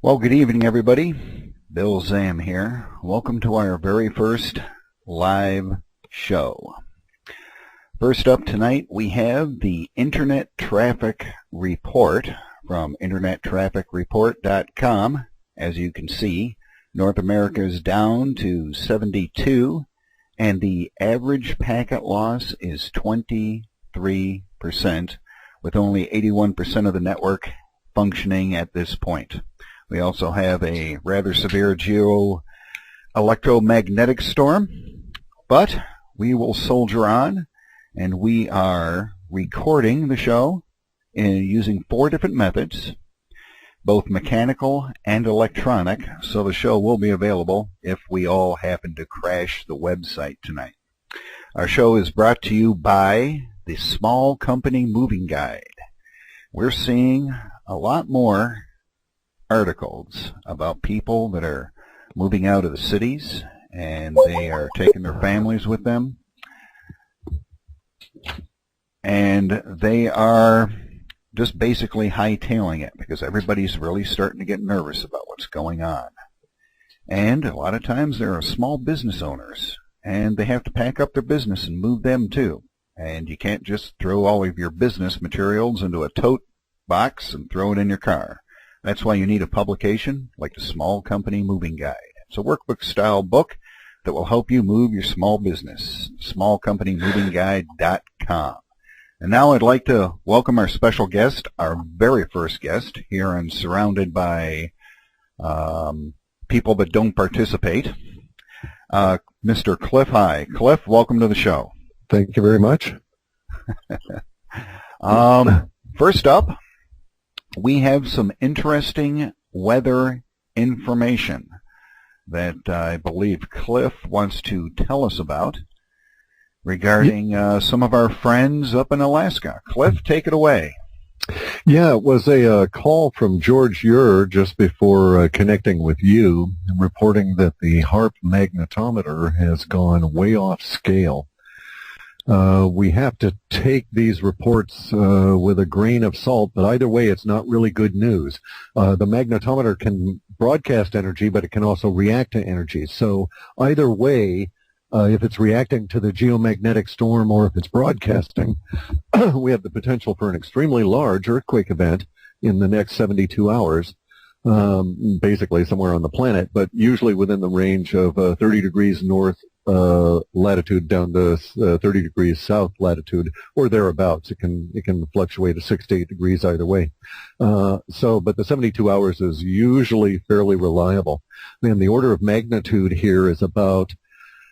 Well, good evening, everybody. Bill Zam here. Welcome to our very first live show. First up tonight, we have the Internet Traffic Report from internettrafficreport.com. As you can see, North America is down to 72, and the average packet loss is 23%, with only 81% of the network functioning at this point. We also have a rather severe geo-electromagnetic storm, but we will soldier on, and we are recording the show using 4 different methods, both mechanical and electronic, so the show will be available if we all happen to crash the website tonight. Our show is brought to you by the Small Company Moving Guide. We're seeing a lot more articles about people that are moving out of the cities and they are taking their families with them, and they are just basically hightailing it because everybody's really starting to get nervous about what's going on. And a lot of times there are small business owners and they have to pack up their business and move them too, and you can't just throw all of your business materials into a tote box and throw it in your car. That's why you need a publication like the Small Company Moving Guide. It's a workbook-style book that will help you move your small business. smallcompanymovingguide.com. And now I'd like to welcome our special guest, our very first guest, here and surrounded by people that don't participate, Mr. Clif. Hi. Clif, welcome to the show. Thank you very much. First up, we have some interesting weather information that I believe Clif wants to tell us about regarding some of our friends up in Alaska. Clif, take it away. Yeah, it was a call from George Ure just before connecting with you, reporting that the HAARP magnetometer has gone way off scale. We have to take these reports with a grain of salt, but either way, it's not really good news. The magnetometer can broadcast energy, but it can also react to energy. So either way, if it's reacting to the geomagnetic storm or if it's broadcasting, we have the potential for an extremely large earthquake event in the next 72 hours, basically somewhere on the planet, but usually within the range of 30 degrees north latitude down to 30 degrees south latitude or thereabouts. It can fluctuate to 6 to 8 degrees either way. But the 72 hours is usually fairly reliable. And the order of magnitude here is about,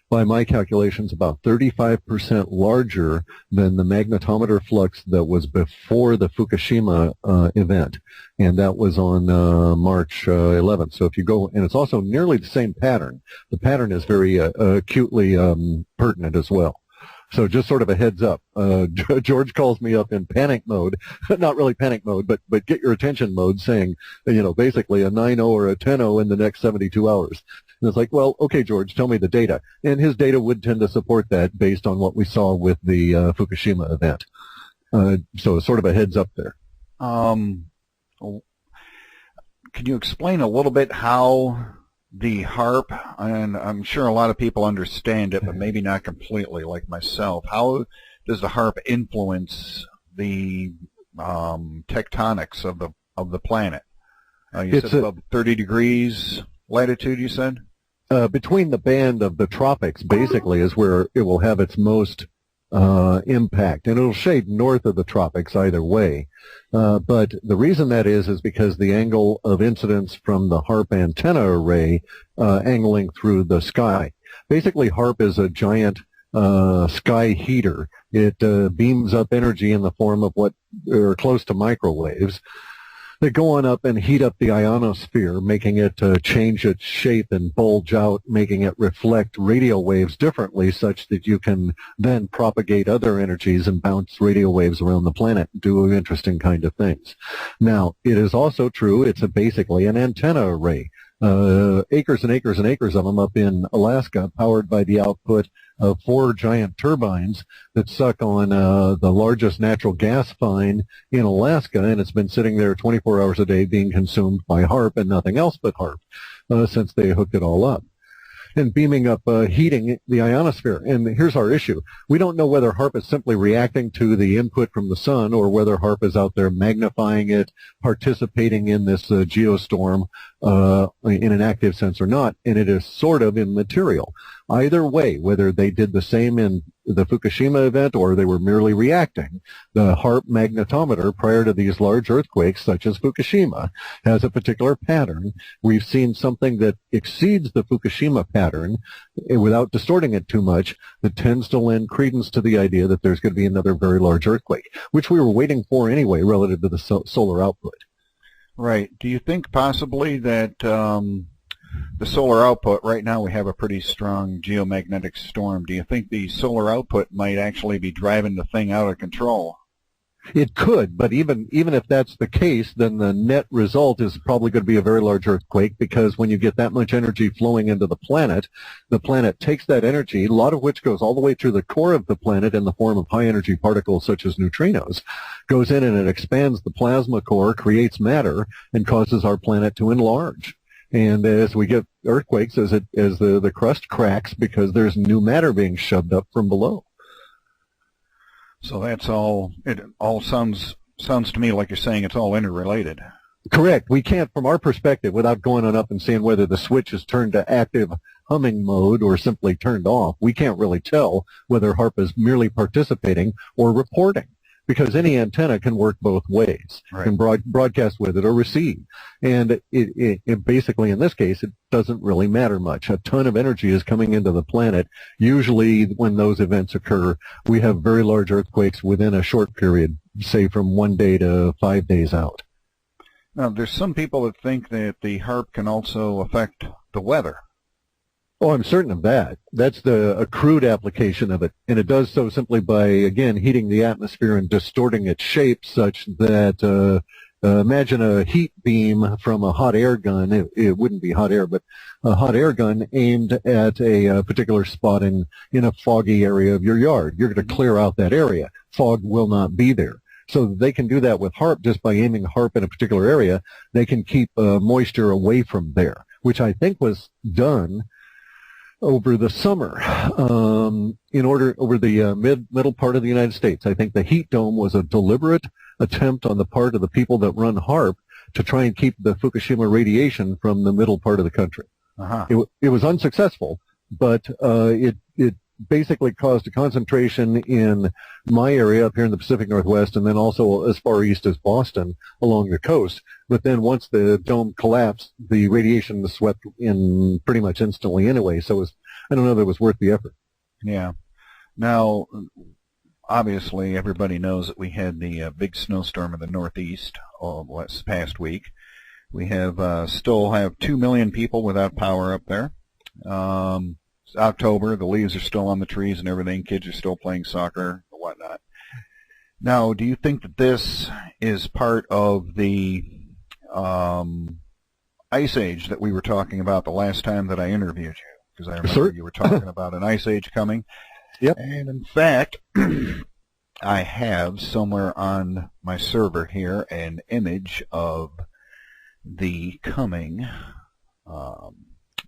by my calculations, about 35% larger than the magnetometer flux that was before the Fukushima event, and that was on March 11th. So if you go, and it's also nearly the same pattern. The pattern is very acutely pertinent as well. So just sort of a heads up. George calls me up in panic mode, not really panic mode, but get your attention mode, saying, basically a 9-0 or a 10-0 in the next 72 hours. And it's like, well, okay, George, tell me the data. And his data would tend to support that based on what we saw with the Fukushima event. So sort of a heads up there. Can you explain a little bit how the HAARP, and I'm sure a lot of people understand it, but maybe not completely, like myself. How does the HAARP influence the tectonics of the planet? You said above 30 degrees latitude, you said? Between the band of the tropics, basically, is where it will have its most impact, and it'll shade north of the tropics either way. But the reason that is because the angle of incidence from the HAARP antenna array angling through the sky. Basically, HAARP is a giant sky heater. It beams up energy in the form of what are close to microwaves. They go on up and heat up the ionosphere, making it change its shape and bulge out, making it reflect radio waves differently, such that you can then propagate other energies and bounce radio waves around the planet, do interesting kind of things. Now, it is also true it's basically an antenna array. acres and acres and acres of them up in Alaska, powered by the output of 4 giant turbines that suck on the largest natural gas find in Alaska, and it's been sitting there 24 hours a day being consumed by HAARP and nothing else but HAARP since they hooked it all up, and beaming up heating the ionosphere. And here's our issue. We don't know whether HAARP is simply reacting to the input from the sun or whether HAARP is out there magnifying it, participating in this geostorm in an active sense or not, and it is sort of immaterial. Either way, whether they did the same in the Fukushima event or they were merely reacting, the HAARP magnetometer prior to these large earthquakes, such as Fukushima, has a particular pattern. We've seen something that exceeds the Fukushima pattern without distorting it too much that tends to lend credence to the idea that there's going to be another very large earthquake, which we were waiting for anyway relative to the solar output. Right. Do you think possibly that the solar output, right now we have a pretty strong geomagnetic storm. Do you think the solar output might actually be driving the thing out of control? It could, but even if that's the case, then the net result is probably going to be a very large earthquake, because when you get that much energy flowing into the planet takes that energy, a lot of which goes all the way through the core of the planet in the form of high-energy particles such as neutrinos, goes in and it expands the plasma core, creates matter, and causes our planet to enlarge. And as we get earthquakes, as the crust cracks, because there's new matter being shoved up from below. So that's all. It all sounds to me like you're saying it's all interrelated. Correct. We can't, from our perspective, without going on up and seeing whether the switch is turned to active humming mode or simply turned off, we can't really tell whether HAARP is merely participating or reporting, because any antenna can work both ways, right, can broadcast with it or receive. And it basically, in this case, it doesn't really matter much. A ton of energy is coming into the planet. Usually when those events occur, we have very large earthquakes within a short period, say from 1 day to 5 days out. Now, there's some people that think that the HAARP can also affect the weather. Oh, I'm certain of that. That's a crude application of it. And it does so simply by, again, heating the atmosphere and distorting its shape such that, imagine a heat beam from a hot air gun. It wouldn't be hot air, but a hot air gun aimed at a particular spot in a foggy area of your yard. You're going to clear out that area. Fog will not be there. So they can do that with HAARP just by aiming HAARP in a particular area. They can keep moisture away from there, which I think was done over the summer, over the middle part of the United States. I think the heat dome was a deliberate attempt on the part of the people that run HAARP to try and keep the Fukushima radiation from the middle part of the country. Uh-huh. It was unsuccessful, but it basically caused a concentration in my area up here in the Pacific Northwest, and then also as far east as Boston along the coast. But then once the dome collapsed, the radiation was swept in pretty much instantly anyway, so I don't know if it was worth the effort. Yeah. Now, obviously, everybody knows that we had the big snowstorm in the Northeast this past week. We still have 2 million people without power up there. It's October, the leaves are still on the trees and everything. Kids are still playing soccer and whatnot. Now, do you think that this is part of the ice age that we were talking about the last time that I interviewed you? Because I remember you were talking about an ice age coming. Yep. And in fact, I have somewhere on my server here an image of the coming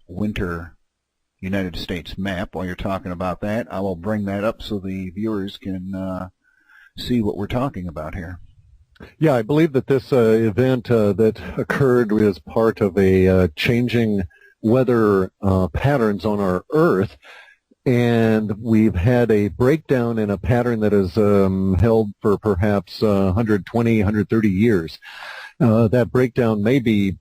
winter United States map. While you're talking about that, I will bring that up so the viewers can see what we're talking about here. Yeah, I believe that this event that occurred was part of a changing weather patterns on our Earth, and we've had a breakdown in a pattern that has held for perhaps 120, 130 years. That breakdown may be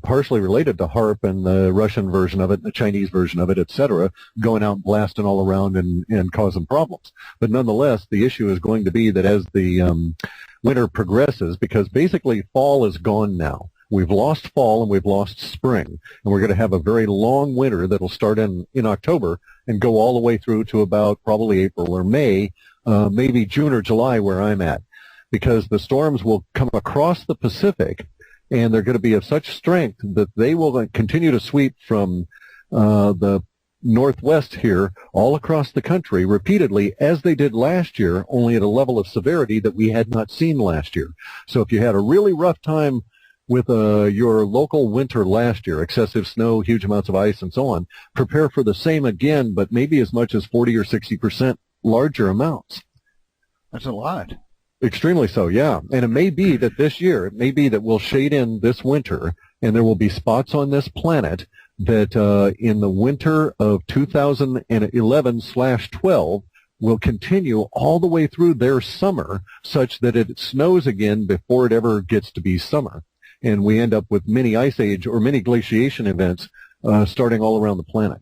partially related to HAARP and the Russian version of it, the Chinese version of it, etc., going out and blasting all around and causing problems. But nonetheless, the issue is going to be that as the winter progresses, because basically fall is gone now. We've lost fall and we've lost spring, and we're going to have a very long winter that'll start in October and go all the way through to about probably April or May, maybe June or July where I'm at, because the storms will come across the Pacific and they're going to be of such strength that they will continue to sweep from the northwest here all across the country repeatedly, as they did last year, only at a level of severity that we had not seen last year. So if you had a really rough time with your local winter last year, excessive snow, huge amounts of ice, and so on, prepare for the same again, but maybe as much as 40 or 60% larger amounts. That's a lot. Extremely so, yeah. And it may be that this year, it may be that we'll shade in this winter, and there will be spots on this planet that in the winter of 2011/12 will continue all the way through their summer, such that it snows again before it ever gets to be summer. And we end up with mini ice age or mini glaciation events starting all around the planet.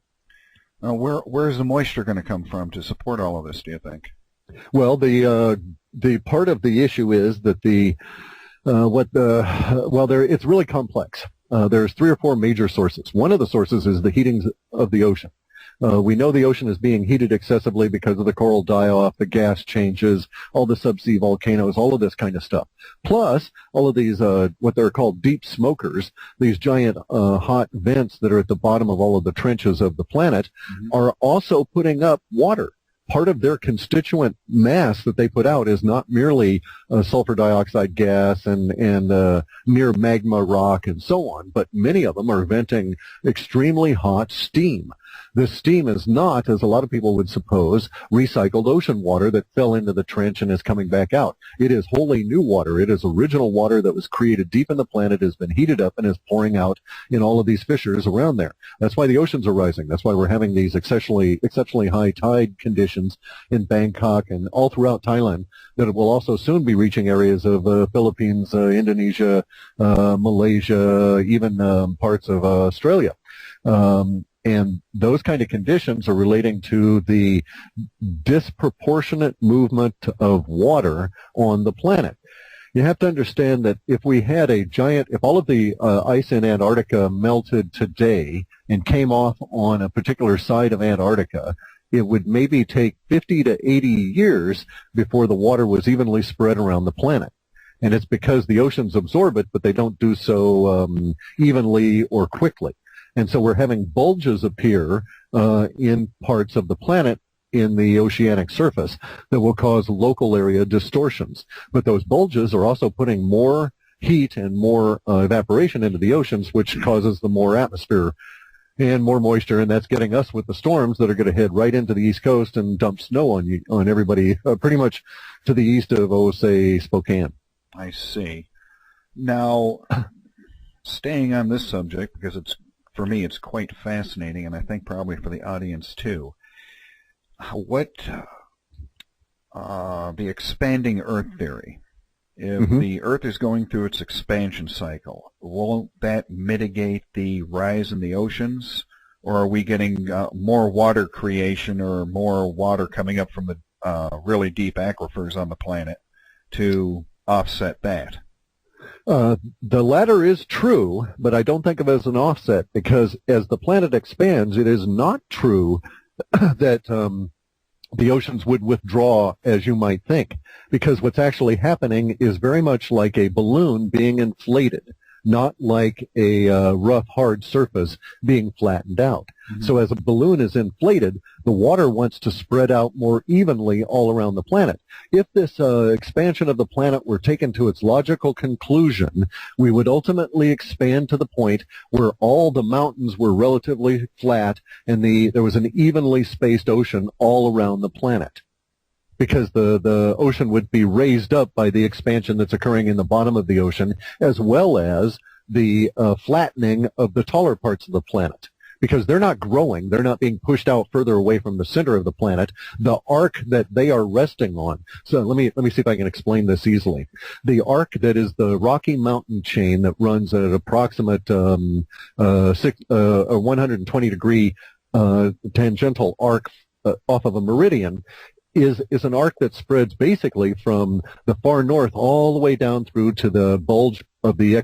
Where's the moisture going to come from to support all of this, do you think? Well, the part of the issue is that it's really complex. There's 3 or 4 major sources. One of the sources is the heating of the ocean. We know the ocean is being heated excessively because of the coral die-off, the gas changes, all the subsea volcanoes, all of this kind of stuff. Plus, all of these, what they're called deep smokers, these giant hot vents that are at the bottom of all of the trenches of the planet, are also putting up water. Part of their constituent mass that they put out is not merely sulfur dioxide gas and near magma rock and so on, but many of them are venting extremely hot steam. This steam is not, as a lot of people would suppose, recycled ocean water that fell into the trench and is coming back out. It is wholly new water. It is original water that was created deep in the planet, has been heated up, and is pouring out in all of these fissures around there. That's why the oceans are rising. That's why we're having these exceptionally high tide conditions in Bangkok and all throughout Thailand, that it will also soon be reaching areas of Philippines, Indonesia, Malaysia, even parts of Australia. And those kind of conditions are relating to the disproportionate movement of water on the planet. You have to understand that if we had if all of the ice in Antarctica melted today and came off on a particular side of Antarctica, it would maybe take 50 to 80 years before the water was evenly spread around the planet. And it's because the oceans absorb it, but they don't do so evenly or quickly. And so we're having bulges appear in parts of the planet in the oceanic surface that will cause local area distortions. But those bulges are also putting more heat and more evaporation into the oceans, which causes the more atmosphere and more moisture, and that's getting us with the storms that are going to head right into the East Coast and dump snow on everybody pretty much to the east of, say, Spokane. I see. Now, staying on this subject, because for me, it's quite fascinating, and I think probably for the audience too. What the expanding Earth theory? If the Earth is going through its expansion cycle, won't that mitigate the rise in the oceans, or are we getting more water creation or more water coming up from the really deep aquifers on the planet to offset that? The latter is true, but I don't think of it as an offset, because as the planet expands, it is not true that the oceans would withdraw as you might think, because what's actually happening is very much like a balloon being inflated, not like a rough, hard surface being flattened out. So as a balloon is inflated, the water wants to spread out more evenly all around the planet. If this expansion of the planet were taken to its logical conclusion, we would ultimately expand to the point where all the mountains were relatively flat and there was an evenly spaced ocean all around the planet, because the ocean would be raised up by the expansion that's occurring in the bottom of the ocean, as well as the flattening of the taller parts of the planet. Because they're not growing, they're not being pushed out further away from the center of the planet. The arc that they are resting on. So let me see if I can explain this easily. The arc that is the Rocky Mountain chain that runs at an approximate 120 degree tangential arc off of a meridian is an arc that spreads basically from the far north all the way down through to the bulge of the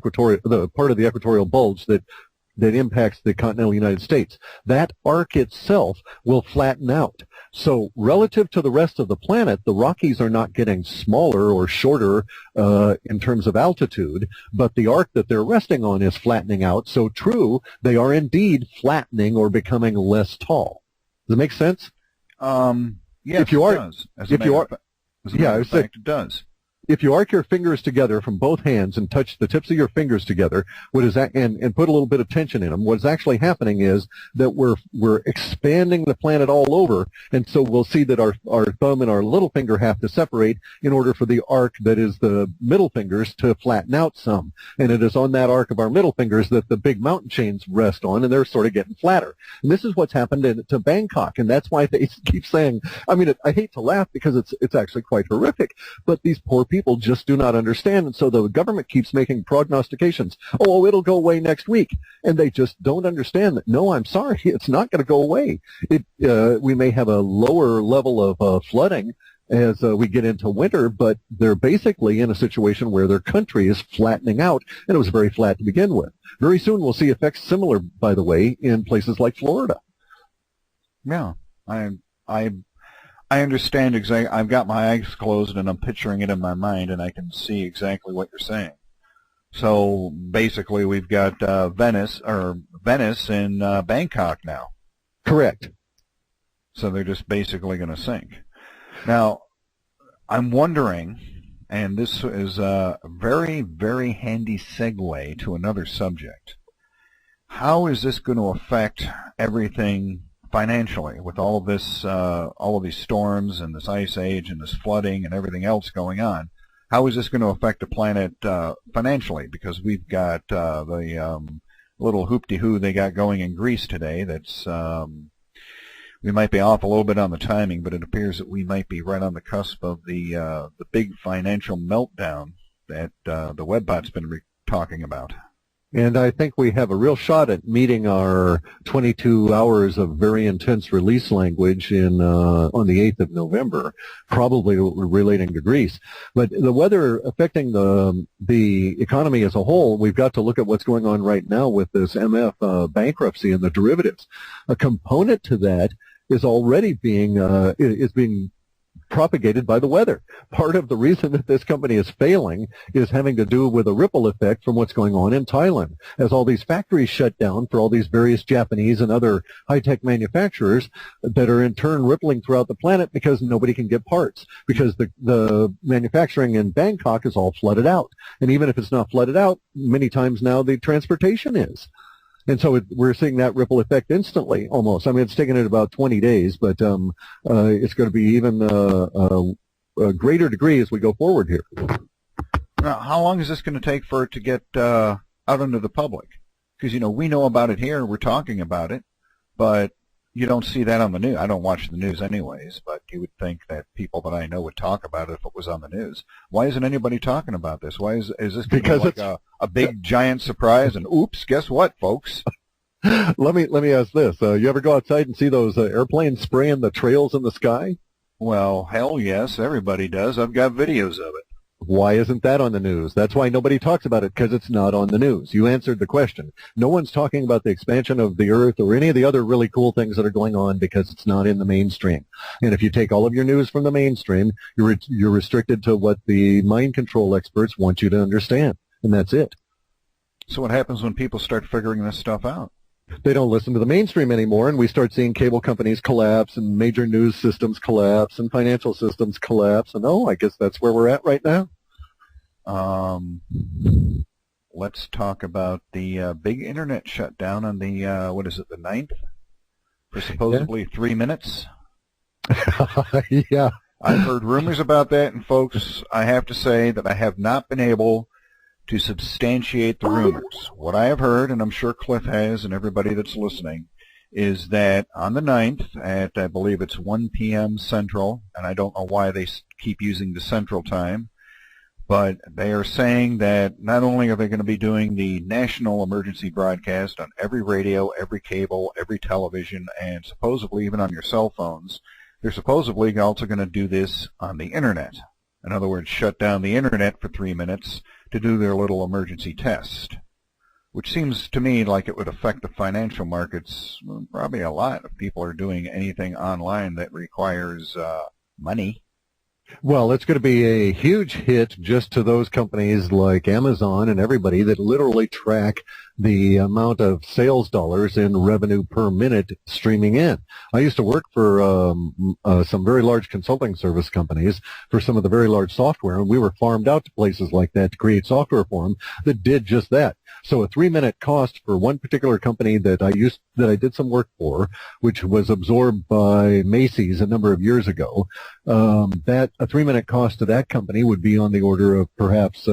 part of the equatorial bulge that impacts the continental United States. That arc itself will flatten out. So relative to the rest of the planet, the Rockies are not getting smaller or shorter in terms of altitude, but the arc that they're resting on is flattening out. So true, they are indeed flattening or becoming less tall. Does it make sense? Yes, if you are, it does. As if you are, a matter of fact, it does. If you arc your fingers together from both hands and touch the tips of your fingers together, what is that, and put a little bit of tension in them, what's actually happening is that we're expanding the planet all over, and so we'll see that our thumb and our little finger have to separate in order for the arc that is the middle fingers to flatten out some. And it is on that arc of our middle fingers that the big mountain chains rest on, and they're sort of getting flatter. And this is what's happened to Bangkok, and that's why they keep saying, I mean, I hate to laugh because it's actually quite horrific, but these poor people just do not understand, and so the government keeps making prognostications. Oh, it'll go away next week, and they just don't understand that. No, I'm sorry, it's not going to go away. We may have a lower level of flooding as we get into winter, but they're basically in a situation where their country is flattening out, and it was very flat to begin with. Very soon we'll see effects similar, by the way, in places like Florida. Yeah, I understand exactly. I've got my eyes closed and I'm picturing it in my mind, and I can see exactly what you're saying. So basically, we've got Venice in Bangkok now. Correct. So they're just basically going to sink. Now, I'm wondering, and this is a very, very handy segue to another subject. How is this going to affect everything financially, with all of this, all of these storms and this ice age and this flooding and everything else going on? How is this going to affect the planet financially? Because we've got the little hoop-de-hoo they got going in Greece today. That's we might be off a little bit on the timing, but it appears that we might be right on the cusp of the big financial meltdown that the Webbot's been talking about. And I think we have a real shot at meeting our 22 hours of very intense release language on the 8th of November, probably relating to Greece. But the weather affecting the economy as a whole, we've got to look at what's going on right now with this MF bankruptcy and the derivatives. A component to that is already being propagated by the weather. Part of the reason that this company is failing is having to do with a ripple effect from what's going on in Thailand. As all these factories shut down for all these various Japanese and other high-tech manufacturers that are in turn rippling throughout the planet because nobody can get parts, because the manufacturing in Bangkok is all flooded out. And even if it's not flooded out, many times now the transportation is. And so we're seeing that ripple effect instantly, almost. I mean, it's taken it about 20 days, but it's going to be even a greater degree as we go forward here. Now, how long is this going to take for it to get out into the public? Because, you know, we know about it here, we're talking about it, but you don't see that on the news. I don't watch the news anyways, but you would think that people that I know would talk about it if it was on the news. Why isn't anybody talking about this? Why is this going to be like a big giant surprise? And oops, guess what, folks? Let me ask this: you ever go outside and see those airplanes spraying the trails in the sky? Well, hell yes, everybody does. I've got videos of it. Why isn't that on the news? That's why nobody talks about it, because it's not on the news. You answered the question. No one's talking about the expansion of the Earth or any of the other really cool things that are going on because it's not in the mainstream. And if you take all of your news from the mainstream, you're restricted to what the mind control experts want you to understand, and that's it. So what happens when people start figuring this stuff out? They don't listen to the mainstream anymore, and we start seeing cable companies collapse and major news systems collapse and financial systems collapse. And I guess that's where we're at right now. Let's talk about the big internet shutdown on the, what is it, the 9th? For supposedly 3 minutes? Yeah. I've heard rumors about that, and folks, I have to say that I have not been able to substantiate the rumors. What I have heard, and I'm sure Clif has and everybody that's listening, is that on the 9th at, I believe it's 1 p.m. Central, and I don't know why they keep using the Central Time, but they are saying that not only are they going to be doing the national emergency broadcast on every radio, every cable, every television, and supposedly even on your cell phones, they're supposedly also going to do this on the Internet. In other words, shut down the Internet for 3 minutes to do their little emergency test. which seems to me like it would affect the financial markets probably a lot if people are doing anything online that requires money. Well, it's going to be a huge hit just to those companies like Amazon and everybody that literally track the amount of sales dollars in revenue per minute streaming in. I used to work for some very large consulting service companies for some of the very large software, and we were farmed out to places like that to create software for them that did just that. So a 3-minute cost for one particular company that I did some work for, which was absorbed by Macy's a number of years ago, that a 3-minute cost to that company would be on the order of perhaps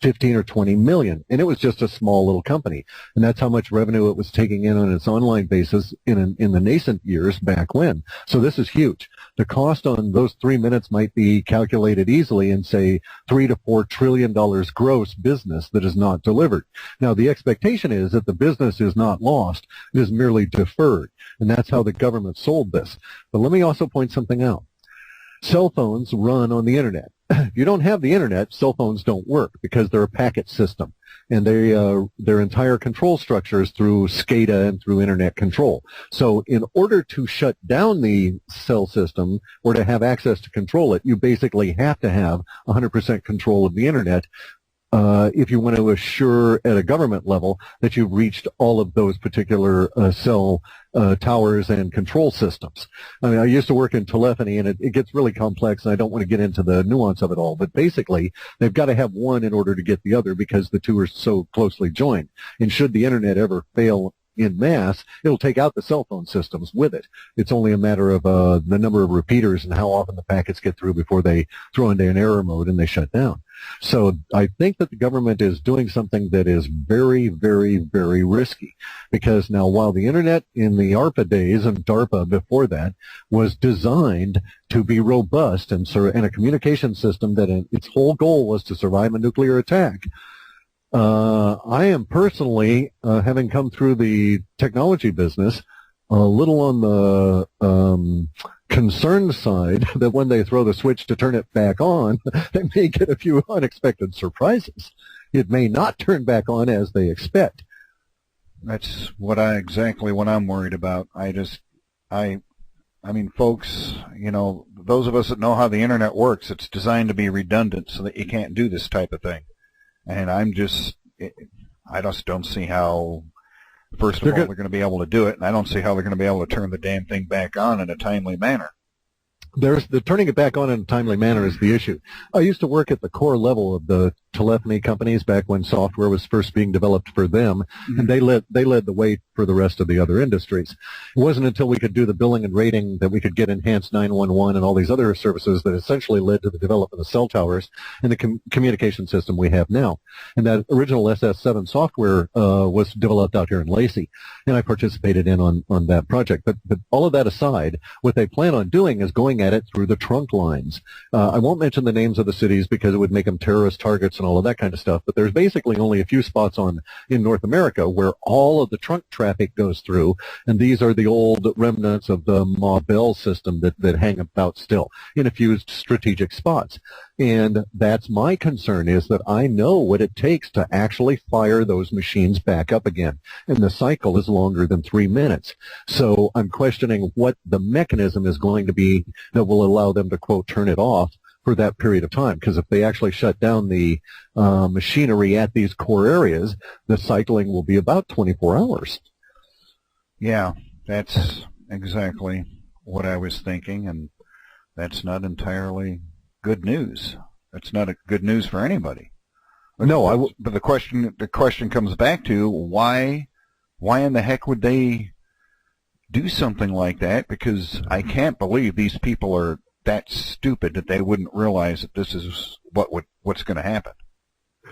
15 or 20 million, and it was just a small little company, and that's how much revenue it was taking in on its online basis in the nascent years back when. So this is huge. The cost on those 3 minutes might be calculated easily in, say, $3 to $4 trillion gross business that is not delivered. Now, the expectation is that the business is not lost; it is merely deferred, and that's how the government sold this. But let me also point something out. Cell phones run on the internet. If you don't have the internet, cell phones don't work because they're a packet system, and their entire control structure is through SCADA and through internet control. So in order to shut down the cell system or to have access to control it, you basically have to have 100% control of the internet if you want to assure at a government level that you've reached all of those particular cell towers and control systems. I mean, I used to work in telephony, and it gets really complex, and I don't want to get into the nuance of it all, but basically, they've got to have one in order to get the other because the two are so closely joined. And should the internet ever fail in mass, it'll take out the cell phone systems with it. It's only a matter of the number of repeaters and how often the packets get through before they throw into an error mode and they shut down. So I think that the government is doing something that is very, very, very risky, because now while the internet in the ARPA days and DARPA before that was designed to be robust and a communication system that its whole goal was to survive a nuclear attack, I am personally, having come through the technology business, a little on the concerned side that when they throw the switch to turn it back on, they may get a few unexpected surprises. It may not turn back on as they expect. That's exactly what I'm worried about. I mean, folks, those of us that know how the internet works, it's designed to be redundant so that you can't do this type of thing. And I just don't see how, first of all, they're going to be able to do it, and I don't see how they're going to be able to turn the damn thing back on in a timely manner. The turning it back on in a timely manner is the issue. I used to work at the core level of the telephony companies back when software was first being developed for them, and they led the way for the rest of the other industries. It wasn't until we could do the billing and rating that we could get enhanced 911 and all these other services that essentially led to the development of cell towers and the communication system we have now. And that original SS7 software was developed out here in Lacey, and I participated on that project. But all of that aside, what they plan on doing is going at it through the trunk lines. I won't mention the names of the cities because it would make them terrorist targets and all of that kind of stuff, but there's basically only a few spots in North America where all of the trunk traffic goes through, and these are the old remnants of the Ma Bell system that hang about still in a few strategic spots. And that's my concern, is that I know what it takes to actually fire those machines back up again, and the cycle is longer than 3 minutes. So I'm questioning what the mechanism is going to be that will allow them to, quote, turn it off for that period of time, because if they actually shut down the machinery at these core areas, the cycling will be about 24 hours. Yeah, that's exactly what I was thinking, and that's not entirely good news. That's not good news for anybody. But the question comes back to why in the heck would they do something like that? Because I can't believe these people are that stupid that they wouldn't realize that this is what's going to happen.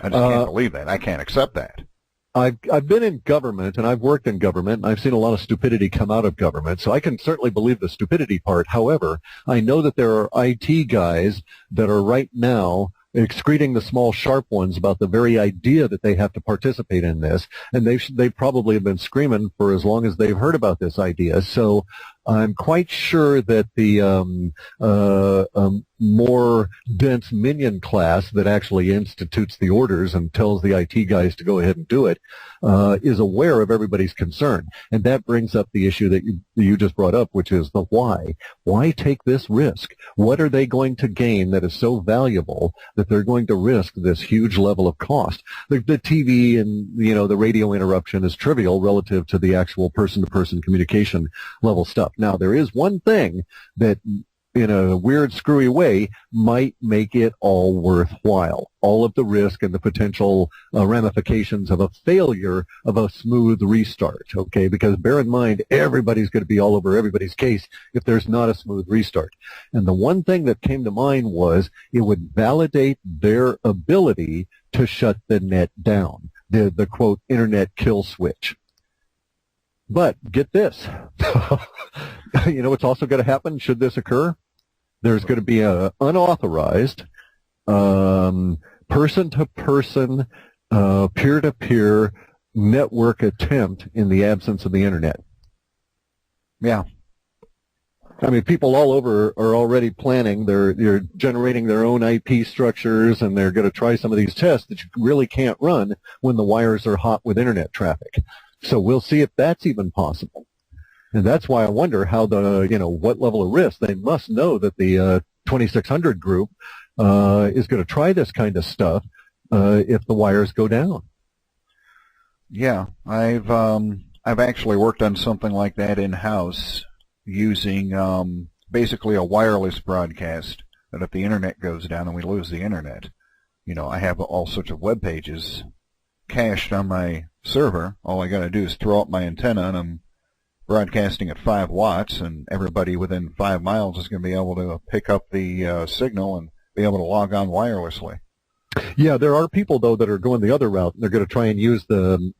I just can't believe that. I can't accept that. I've been in government, and I've worked in government, and I've seen a lot of stupidity come out of government, so I can certainly believe the stupidity part. However, I know that there are IT guys that are right now excreting the small, sharp ones about the very idea that they have to participate in this, and they probably have been screaming for as long as they've heard about this idea. So I'm quite sure that the more dense minion class that actually institutes the orders and tells the IT guys to go ahead and do it is aware of everybody's concern. And that brings up the issue that you just brought up, which is the why. Why take this risk? What are they going to gain that is so valuable that they're going to risk this huge level of cost? The TV and, the radio interruption is trivial relative to the actual person-to-person communication level stuff. Now, there is one thing that, in a weird, screwy way, might make it all worthwhile. All of the risk and the potential ramifications of a failure of a smooth restart, okay? Because bear in mind, everybody's going to be all over everybody's case if there's not a smooth restart. And the one thing that came to mind was it would validate their ability to shut the net down, the quote, internet kill switch. But get this, what's also going to happen should this occur? There's going to be an unauthorized, person-to-person, peer-to-peer network attempt in the absence of the internet. Yeah. I mean, people all over are already planning. They're generating their own IP structures, and they're going to try some of these tests that you really can't run when the wires are hot with internet traffic. So we'll see if that's even possible. And that's why I wonder how what level of risk. They must know that the 2600 group is going to try this kind of stuff if the wires go down. Yeah, I've actually worked on something like that in-house using basically a wireless broadcast that if the internet goes down and we lose the internet, I have all sorts of web pages cached on my server. All I got to do is throw up my antenna, and I'm broadcasting at 5 watts, and everybody within 5 miles is going to be able to pick up the signal and be able to log on wirelessly. Yeah, there are people, though, that are going the other route. They're going to try and use the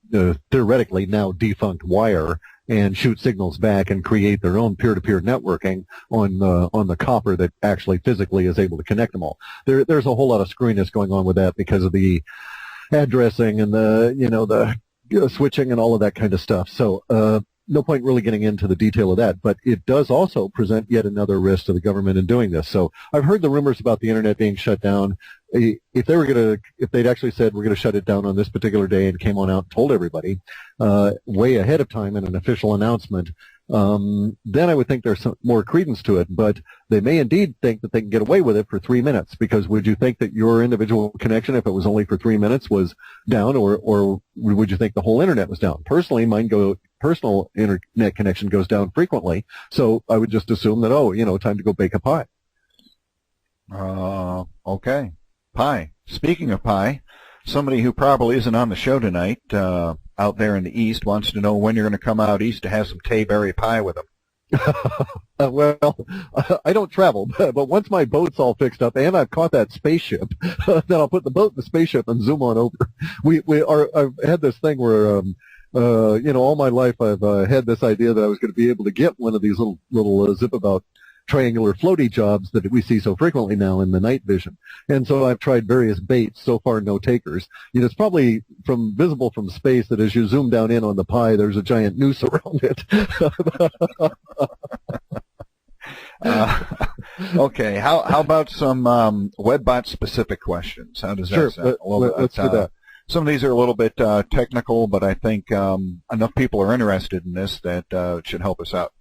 theoretically now defunct wire and shoot signals back and create their own peer-to-peer networking on the copper that actually physically is able to connect them all. There's a whole lot of screwiness going on with that because of the addressing and the switching and all of that kind of stuff. So no point really getting into the detail of that, but it does also present yet another risk to the government in doing this. So I've heard the rumors about the internet being shut down. If they'd actually said we're going to shut it down on this particular day and came on out and told everybody way ahead of time in an official announcement, then I would think there's some more credence to it. But they may indeed think that they can get away with it for 3 minutes, because would you think that your individual connection, if it was only for 3 minutes, was down, or would you think the whole internet was down? Personally, personal internet connection goes down frequently, so I would just assume that, time to go bake a pie. Okay. Pie. Speaking of pie, somebody who probably isn't on the show tonight out there in the East wants to know when you're going to come out East to have some Tay-berry pie with them. Well, I don't travel, but once my boat's all fixed up and I've caught that spaceship, then I'll put the boat in the spaceship and zoom on over. I've had this thing where, all my life I've had this idea that I was going to be able to get one of these little zip-about triangular floaty jobs that we see so frequently now in the night vision. And so I've tried various baits. So far, no takers. It's probably visible from space that as you zoom down in on the pie, there's a giant noose around it. Okay. How about some Webbot specific questions? How does that sound? Let's do that. Some of these are a little bit technical, but I think enough people are interested in this that it should help us out.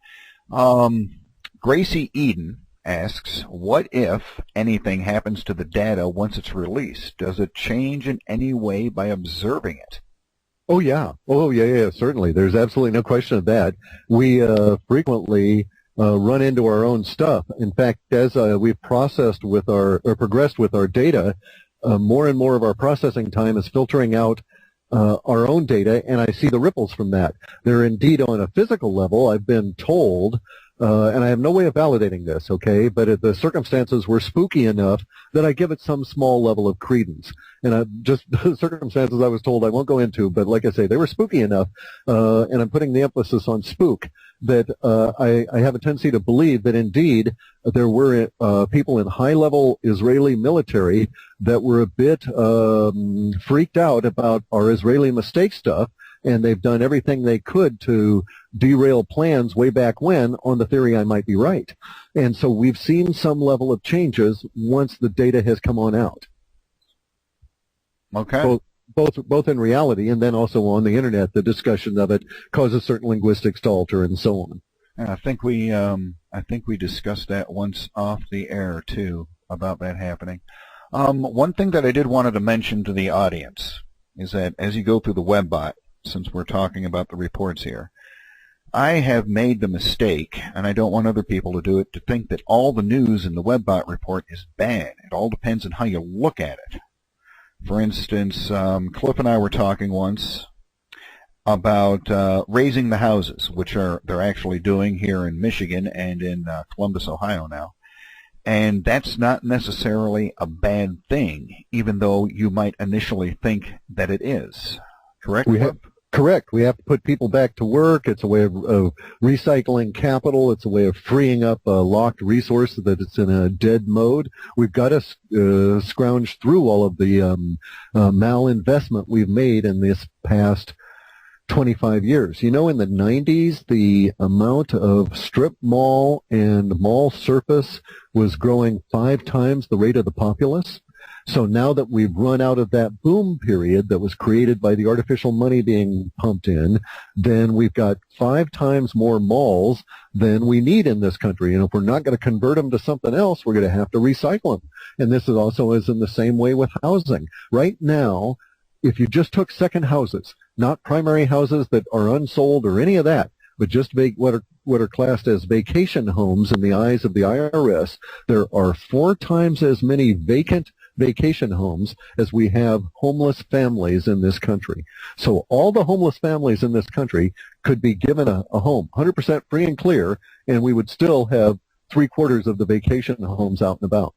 Gracie Eden asks, what if anything happens to the data once it's released? Does it change in any way by observing it? Oh, yeah. Certainly. There's absolutely no question of that. We frequently run into our own stuff. In fact, as we've progressed with our data, more and more of our processing time is filtering out our own data, and I see the ripples from that. They're indeed on a physical level, I've been told, and I have no way of validating this, okay, but the circumstances were spooky enough that I give it some small level of credence. And just the circumstances I was told I won't go into, but like I say, they were spooky enough, and I'm putting the emphasis on spook, that I have a tendency to believe that indeed there were people in high-level Israeli military that were a bit freaked out about our Israeli mistake stuff, and they've done everything they could to derail plans way back when on the theory I might be right. And so we've seen some level of changes once the data has come on out. Okay. Both in reality and then also on the internet, the discussion of it causes certain linguistics to alter and so on. I think we discussed that once off the air too, about that happening. One thing that I did wanted to mention to the audience is that as you go through the Webbot, since we're talking about the reports here, I have made the mistake, and I don't want other people to do it, to think that all the news in the Webbot report is bad. It all depends on how you look at it. For instance, Clif and I were talking once about raising the houses, which they're actually doing here in Michigan and in Columbus, Ohio now. And that's not necessarily a bad thing, even though you might initially think that it is. Correct? Correct. We have to put people back to work. It's a way of recycling capital. It's a way of freeing up a locked resource so that it's in a dead mode. We've got to scrounge through all of the malinvestment we've made in this past 25 years. You know, in the 90s, the amount of strip mall and mall surface was growing 5 times the rate of the populace. So now that we've run out of that boom period that was created by the artificial money being pumped in, then we've got 5 times more malls than we need in this country. And if we're not going to convert them to something else, we're going to have to recycle them. And this is also is in the same way with housing. Right now, if you just took second houses, not primary houses that are unsold or any of that, but just what are classed as vacation homes in the eyes of the IRS, there are 4 times as many vacant vacation homes as we have homeless families in this country. So all the homeless families in this country could be given a home, 100% free and clear, and we would still have 3/4 of the vacation homes out and about.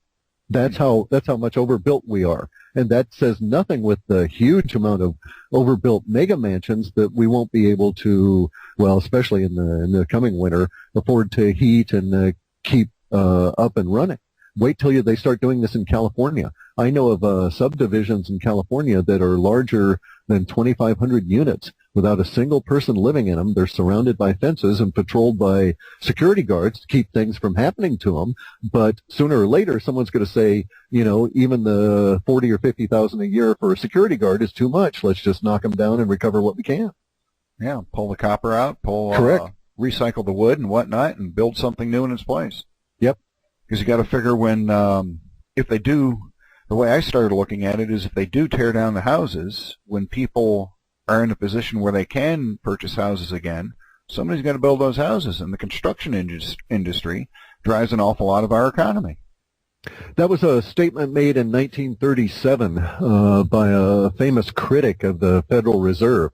That's how much overbuilt we are. And that says nothing with the huge amount of overbuilt mega mansions that we won't be able to, well, especially in the coming winter, afford to heat and keep up and running. Wait till they start doing this in California. I know of subdivisions in California that are larger than 2,500 units without a single person living in them. They're surrounded by fences and patrolled by security guards to keep things from happening to them. But sooner or later, someone's going to say, you know, even the 40 or 50,000 a year for a security guard is too much. Let's just knock them down and recover what we can. Yeah, pull the copper out, recycle the wood and whatnot, and build something new in its place. Yep. Because you got to figure when, if they do, the way I started looking at it is if they do tear down the houses, when people are in a position where they can purchase houses again, somebody's got to build those houses, and the construction industry drives an awful lot of our economy. That was a statement made in 1937 by a famous critic of the Federal Reserve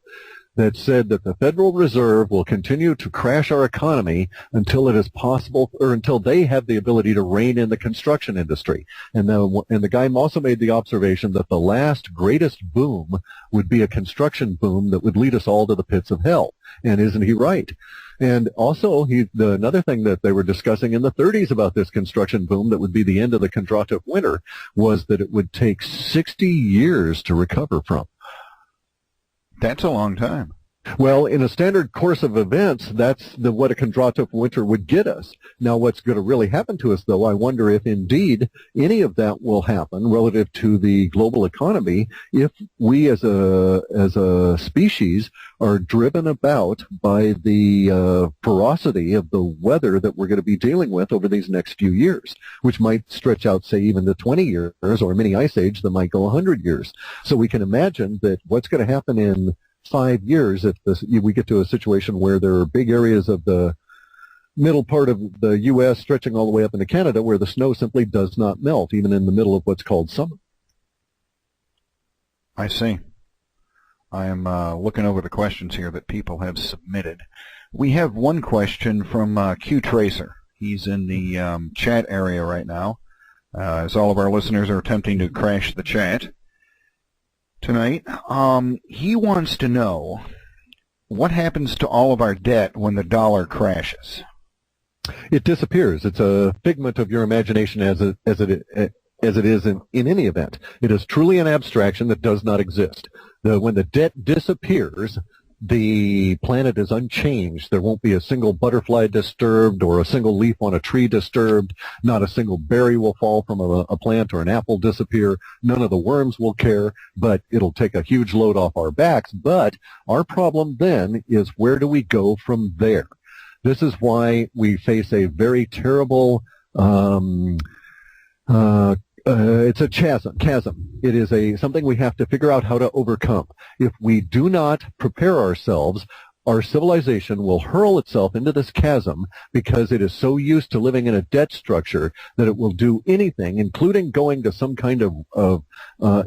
that said that the Federal Reserve will continue to crash our economy until it is possible, or until they have the ability to rein in the construction industry. And the guy also made the observation that the last greatest boom would be a construction boom that would lead us all to the pits of hell. And isn't he right? And also, another thing that they were discussing in the 30s about this construction boom that would be the end of the contractive winter was that it would take 60 years to recover from. That's a long time. Well, in a standard course of events, that's what a contractive winter would get us. Now, what's going to really happen to us, though, I wonder if indeed any of that will happen relative to the global economy if we as a species are driven about by the ferocity of the weather that we're going to be dealing with over these next few years, which might stretch out, say, even to 20 years, or a mini ice age that might go 100 years. So we can imagine that what's going to happen in 5 years if we get to a situation where there are big areas of the middle part of the U.S. stretching all the way up into Canada where the snow simply does not melt, even in the middle of what's called summer. I see. I am looking over the questions here that people have submitted. We have one question from Q Tracer. He's in the chat area right now, as all of our listeners are attempting to crash the chat tonight. He wants to know what happens to all of our debt when the dollar crashes. It disappears. It's a figment of your imagination as it is in any event. It is truly an abstraction that does not exist. When the debt disappears, the planet is unchanged. There won't be a single butterfly disturbed or a single leaf on a tree disturbed. Not a single berry will fall from a plant or an apple disappear. None of the worms will care, but it'll take a huge load off our backs. But our problem then is, where do we go from there? This is why we face a very terrible it's a chasm. It is something we have to figure out how to overcome. If we do not prepare ourselves, our civilization will hurl itself into this chasm because it is so used to living in a debt structure that it will do anything, including going to some kind of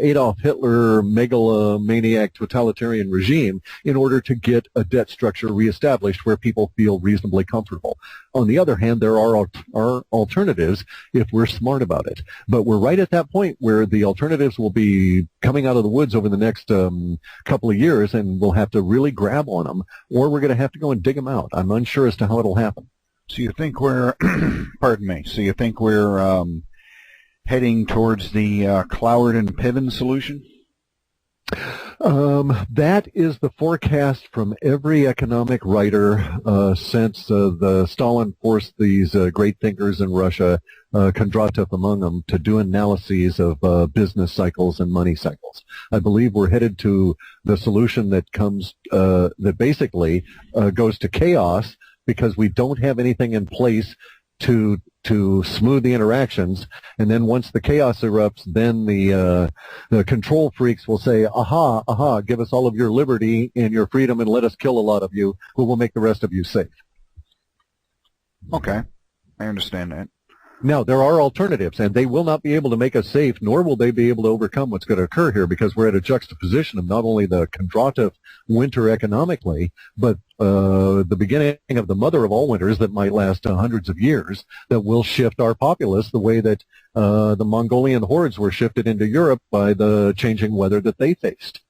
Adolf Hitler megalomaniac totalitarian regime, in order to get a debt structure reestablished where people feel reasonably comfortable. On the other hand, there are alternatives if we're smart about it. But we're right at that point where the alternatives will be coming out of the woods over the next couple of years, and we'll have to really grab on them, or we're going to have to go and dig them out. I'm unsure as to how it'll happen. So you think we're, pardon me, so you think we're heading towards the Cloward and Piven solution? That is the forecast from every economic writer since the Stalin forced these great thinkers in Russia, Kondratiev among them, to do analyses of business cycles and money cycles. I believe we're headed to the solution that comes, that basically goes to chaos, because we don't have anything in place to smooth the interactions, and then once the chaos erupts, then the control freaks will say, aha, give us all of your liberty and your freedom and let us kill a lot of you, who will make the rest of you safe. Okay, I understand that. Now, there are alternatives, and they will not be able to make us safe, nor will they be able to overcome what's going to occur here, because we're at a juxtaposition of not only the Kondratiev winter economically, but the beginning of the mother of all winters that might last hundreds of years, that will shift our populace the way that the Mongolian hordes were shifted into Europe by the changing weather that they faced.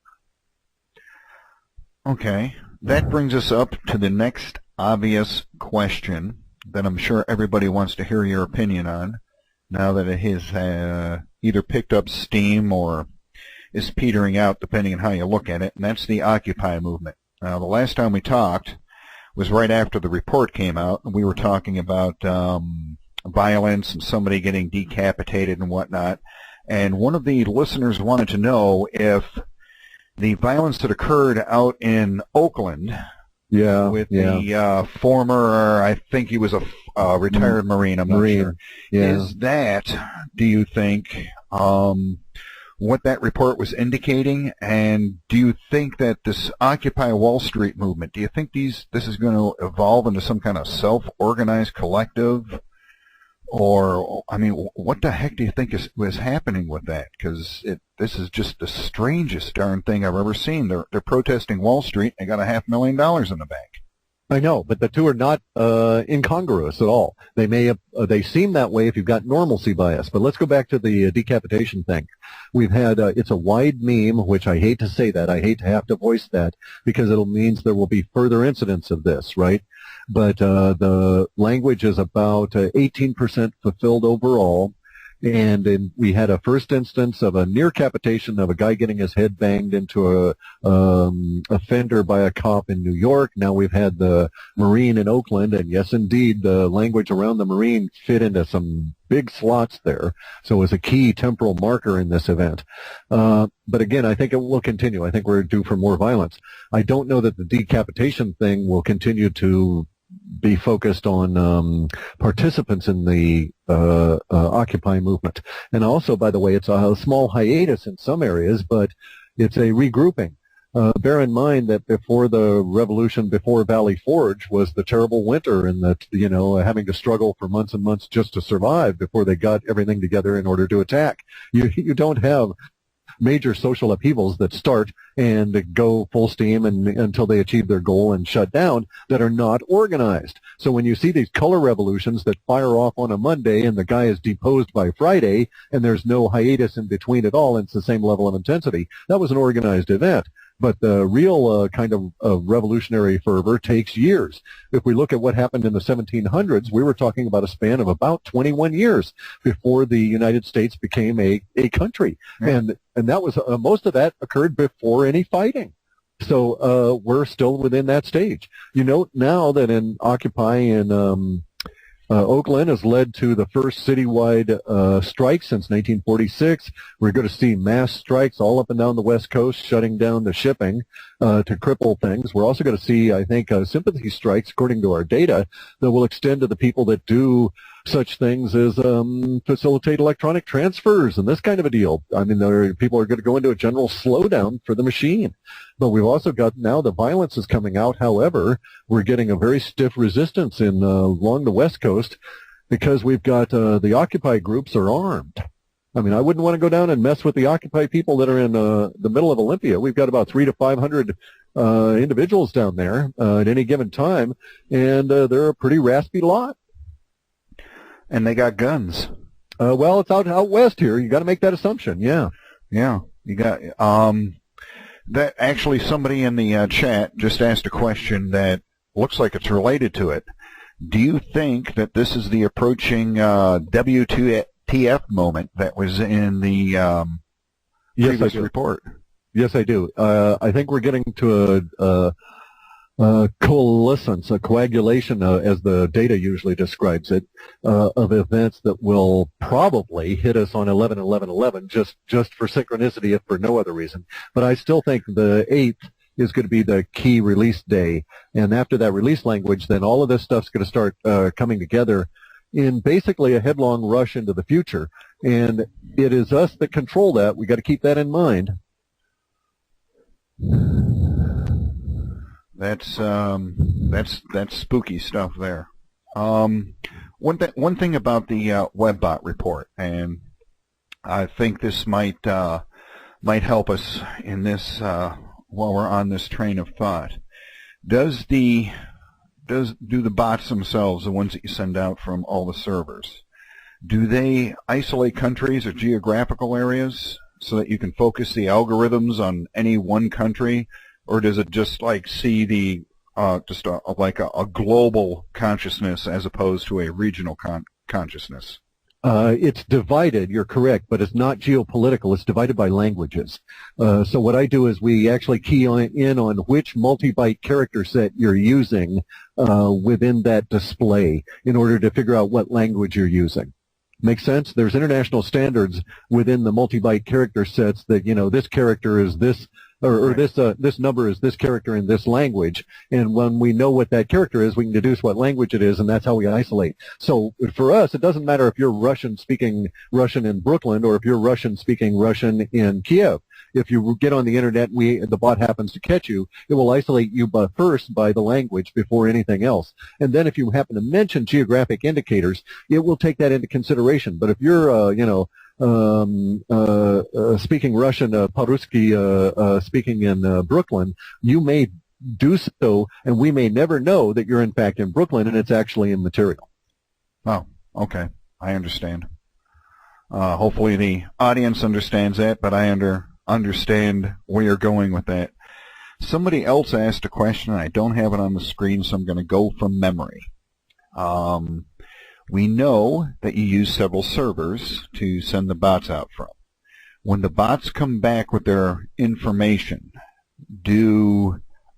Okay, that brings us up to the next obvious question that I'm sure everybody wants to hear your opinion on, now that it has either picked up steam or is petering out, depending on how you look at it, and that's the Occupy movement. Now, the last time we talked was right after the report came out, and we were talking about violence and somebody getting decapitated and whatnot, and one of the listeners wanted to know if the violence that occurred out in Oakland, with the former, I think he was a retired Marine, I'm not sure. Yeah. Is that, do you think, what that report was indicating? And do you think that this Occupy Wall Street movement, do you think this is going to evolve into some kind of self-organized collective? Or, I mean, what the heck do you think was happening with that? Because this is just the strangest darn thing I've ever seen. They're protesting Wall Street. They got $500,000 in the bank. I know, but the two are not incongruous at all. They seem that way if you've got normalcy bias. But let's go back to the decapitation thing. We've had it's a wide meme, which I hate to say that. I hate to have to voice that, because it means there will be further incidents of this, right? But the language is about 18% fulfilled overall. And we had a first instance of a near capitation of a guy getting his head banged into a fender by a cop in New York. Now we've had the Marine in Oakland, and yes, indeed, the language around the Marine fit into some big slots there. So it was a key temporal marker in this event. But again, I think it will continue. I think we're due for more violence. I don't know that the decapitation thing will continue to be focused on participants in the Occupy movement. And also, by the way, it's a small hiatus in some areas, but it's a regrouping. Bear in mind that before the revolution, before Valley Forge, was the terrible winter, and that, having to struggle for months and months just to survive before they got everything together in order to attack. You don't have major social upheavals that start and go full steam until they achieve their goal and shut down, that are not organized. So when you see these color revolutions that fire off on a Monday and the guy is deposed by Friday and there's no hiatus in between at all, and it's the same level of intensity, that was an organized event. But the real kind of revolutionary fervor takes years. If we look at what happened in the 1700s, we were talking about a span of about 21 years before the United States became a country. Yeah. And that was most of that occurred before any fighting. So we're still within that stage. You note now that in Occupy in Oakland has led to the first citywide strike since 1946. We're going to see mass strikes all up and down the West Coast, shutting down the shipping to cripple things. We're also going to see, I think, sympathy strikes, according to our data, that will extend to the people that do such things as facilitate electronic transfers and this kind of a deal. I mean, people are going to go into a general slowdown for the machine. But we've also got now the violence is coming out. However, we're getting a very stiff resistance in along the West Coast because we've got the Occupy groups are armed. I mean, I wouldn't want to go down and mess with the Occupy people that are in the middle of Olympia. We've got about 300 to 500 individuals down there at any given time, and they're a pretty raspy lot. And they got guns. Well, it's out west here. You got to make that assumption. Yeah. Yeah. You got that. Actually, somebody in the chat just asked a question that looks like it's related to it. Do you think that this is the approaching W2TF moment that was in the previous report? Yes, I do. I think we're getting to a coalescence, a coagulation, as the data usually describes it, of events that will probably hit us on 11/11/11, just for synchronicity, if for no other reason. But I still think the 8th is going to be the key release day, and after that release language, then all of this stuff's going to start coming together in basically a headlong rush into the future. And it is us that control that. We got to keep that in mind. That's spooky stuff there. One thing about the Webbot report, and I think this might help us in this while we're on this train of thought. Do the bots themselves, the ones that you send out from all the servers, do they isolate countries or geographical areas so that you can focus the algorithms on any one country? Or does it just like see the like a global consciousness as opposed to a regional consciousness? It's divided, you're correct, but it's not geopolitical. It's divided by languages. So what I do is we actually key in on which multi-byte character set you're using within that display in order to figure out what language you're using. Makes sense? There's international standards within the multi-byte character sets that, you know, this character is this, or right. This number is this character in this language, and when we know what that character is, we can deduce what language it is, and that's how we isolate. So for us, it doesn't matter if you're Russian speaking Russian in Brooklyn or if you're Russian speaking Russian in Kiev. If you get on the internet and the bot happens to catch you, it will isolate you first by the language before anything else. And then if you happen to mention geographic indicators, it will take that into consideration. But if you're, speaking Russian, по-русски, speaking in Brooklyn, you may do so, and we may never know that you're in fact in Brooklyn, and it's actually immaterial. Oh, okay. I understand. Hopefully the audience understands that, but I understand where you're going with that. Somebody else asked a question, and I don't have it on the screen, so I'm going to go from memory. We know that you use several servers to send the bots out from. When the bots come back with their information,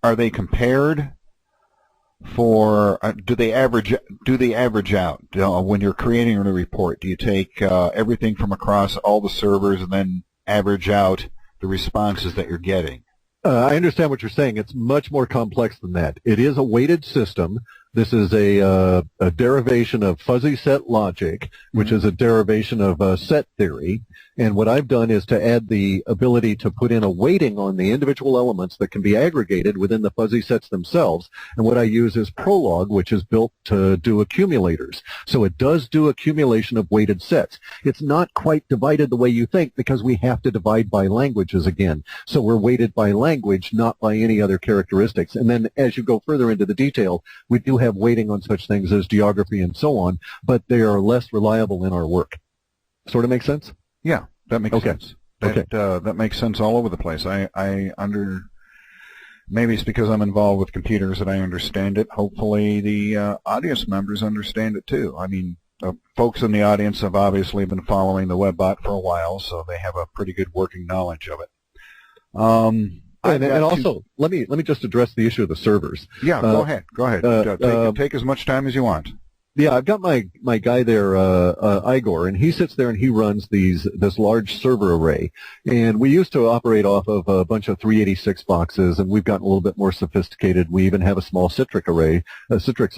are they compared for? Do they average out when you're creating a report? Do you take everything from across all the servers and then average out the responses that you're getting? I understand what you're saying. It's much more complex than that. It is a weighted system. This is a derivation of fuzzy set logic, which is a derivation of set theory. And what I've done is to add the ability to put in a weighting on the individual elements that can be aggregated within the fuzzy sets themselves. And what I use is Prolog, which is built to do accumulators. So it does do accumulation of weighted sets. It's not quite divided the way you think because we have to divide by languages again. So we're weighted by language, not by any other characteristics. And then as you go further into the detail, we do have weighting on such things as geography and so on, but they are less reliable in our work. Sort of makes sense? Yeah, that makes sense. That makes sense all over the place. Maybe it's because I'm involved with computers that I understand it. Hopefully the audience members understand it too. I mean, folks in the audience have obviously been following the Webbot for a while, so they have a pretty good working knowledge of it. And also, let me just address the issue of the servers. Yeah, go ahead. Go ahead. Take as much time as you want. Yeah, I've got my guy there, Igor, and he sits there and he runs this large server array. And we used to operate off of a bunch of 386 boxes, and we've gotten a little bit more sophisticated. We even have a small Citrix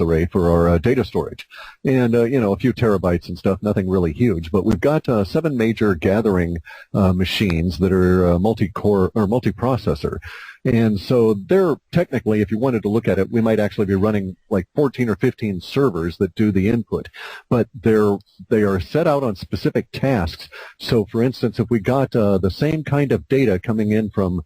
array for our data storage, and a few terabytes and stuff. Nothing really huge, but we've got 7 major gathering machines that are multi-core or multi-processor. And so they're technically, if you wanted to look at it, we might actually be running like 14 or 15 servers that do the input. But they are set out on specific tasks. So for instance, if we got the same kind of data coming in from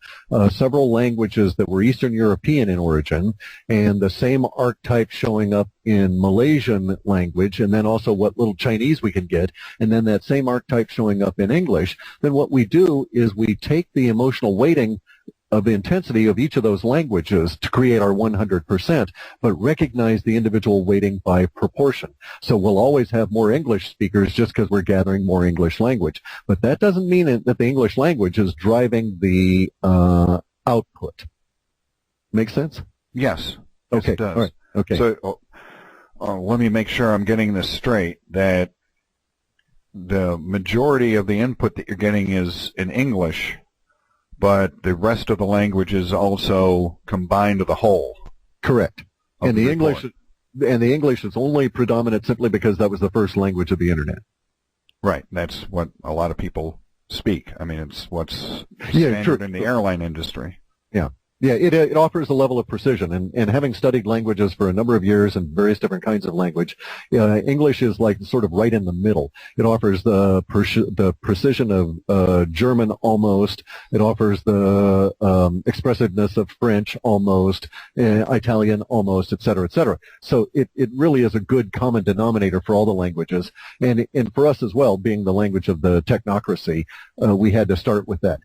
several languages that were Eastern European in origin, and the same archetype showing up in Malaysian language, and then also what little Chinese we can get, and then that same archetype showing up in English, then what we do is we take the emotional weighting of the intensity of each of those languages to create our 100%, but recognize the individual weighting by proportion. So we'll always have more English speakers just because we're gathering more English language. But that doesn't mean that the English language is driving the output. Make sense? Yes. Okay. Yes, it does. All right. Okay. So let me make sure I'm getting this straight, that the majority of the input that you're getting is in English, but the rest of the languages also combine to the whole. Correct. And the report. English is only predominant simply because that was the first language of the Internet. Right. That's what a lot of people speak. I mean, it's what's standard in the airline industry. Yeah. Yeah, it offers a level of precision, and having studied languages for a number of years and various different kinds of language, English is like sort of right in the middle. It offers the precision of German almost. It offers the expressiveness of French almost, Italian almost, et cetera, et cetera. So it really is a good common denominator for all the languages, and for us as well, being the language of the technocracy, we had to start with that.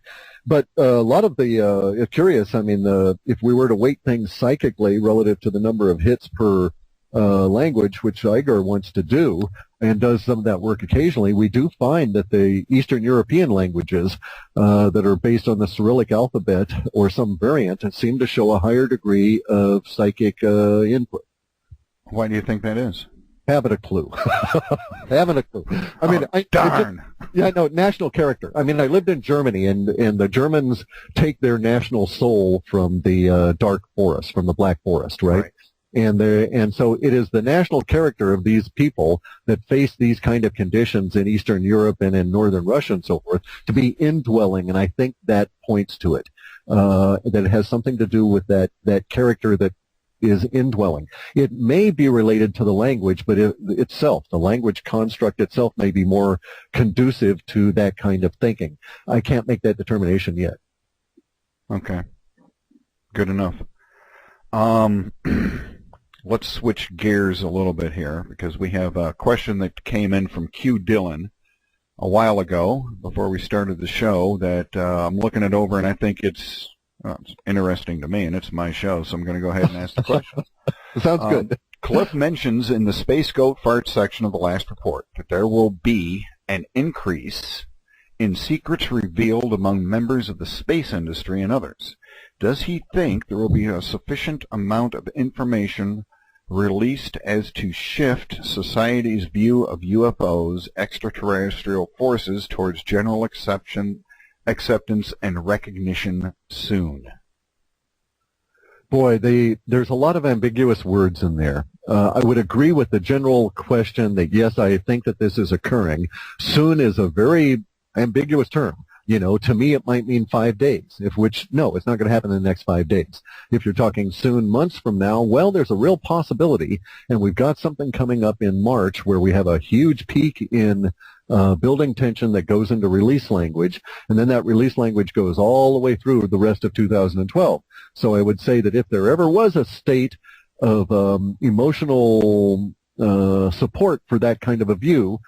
But a lot of the curious, I mean, if we were to weight things psychically relative to the number of hits per language, which Igor wants to do and does some of that work occasionally, we do find that the Eastern European languages that are based on the Cyrillic alphabet or some variant seem to show a higher degree of psychic input. Why do you think that is? Haven't a clue. Haven't a clue. I mean, darn. Yeah, no, national character. I mean, I lived in Germany, and the Germans take their national soul from the dark forest, from the Black Forest, right? And so it is the national character of these people that face these kind of conditions in Eastern Europe and in Northern Russia and so forth to be indwelling, and I think that points to it. That it has something to do with that character that is indwelling. It may be related to the language, but itself, the language construct itself may be more conducive to that kind of thinking. I can't make that determination yet. Okay. Good enough. Let's switch gears a little bit here, because we have a question that came in from Q Dillon a while ago before we started the show that I'm looking it over, and I think it's interesting to me, and it's my show, so I'm going to go ahead and ask the question. Sounds good. Clif mentions in the Space Goat Fart section of the last report that there will be an increase in secrets revealed among members of the space industry and others. Does he think there will be a sufficient amount of information released as to shift society's view of UFOs, extraterrestrial forces, towards general acceptance and recognition soon? Boy, there's a lot of ambiguous words in there. I would agree with the general question that, yes, I think that this is occurring. Soon is a very ambiguous term. You know, to me it might mean 5 days, no, it's not going to happen in the next 5 days. If you're talking soon, months from now, well, there's a real possibility, and we've got something coming up in March where we have a huge peak in building tension that goes into release language, and then that release language goes all the way through the rest of 2012. So I would say that if there ever was a state of emotional support for that kind of a view,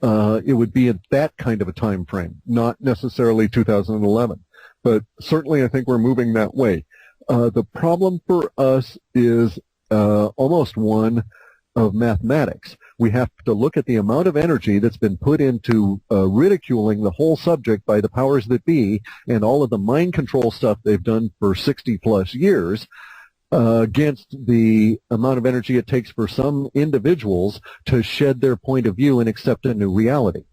it would be at that kind of a time frame, not necessarily 2011. But certainly I think we're moving that way. The problem for us is almost one of mathematics. We have to look at the amount of energy that's been put into ridiculing the whole subject by the powers that be and all of the mind control stuff they've done for 60-plus years against the amount of energy it takes for some individuals to shed their point of view and accept a new reality.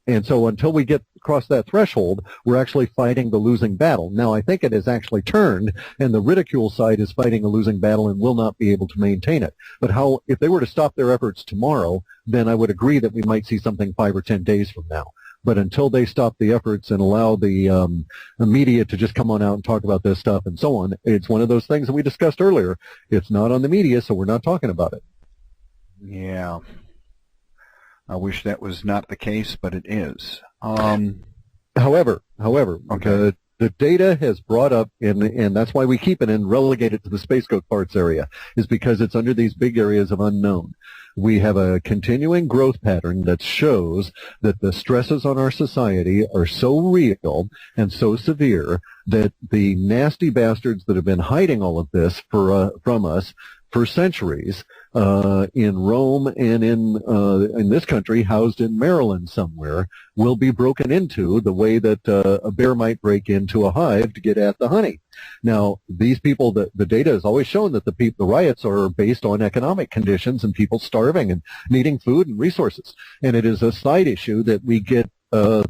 And so until we get across that threshold, we're actually fighting the losing battle. Now, I think it has actually turned, and the ridicule side is fighting a losing battle and will not be able to maintain it. But how, if they were to stop their efforts tomorrow, then I would agree that we might see something 5 or 10 days from now. But until they stop the efforts and allow the media to just come on out and talk about this stuff and so on, it's one of those things that we discussed earlier. It's not on the media, so we're not talking about it. Yeah. I wish that was not the case, but it is. However, okay. The data has brought up, and that's why we keep it and relegate it to the space coast parts area, is because it's under these big areas of unknown. We have a continuing growth pattern that shows that the stresses on our society are so real and so severe that the nasty bastards that have been hiding all of this from us for centuries in Rome and in this country, housed in Maryland somewhere, will be broken into the way that a bear might break into a hive to get at the honey. Now, these people, the data has always shown that the riots are based on economic conditions and people starving and needing food and resources. And it is a side issue that we get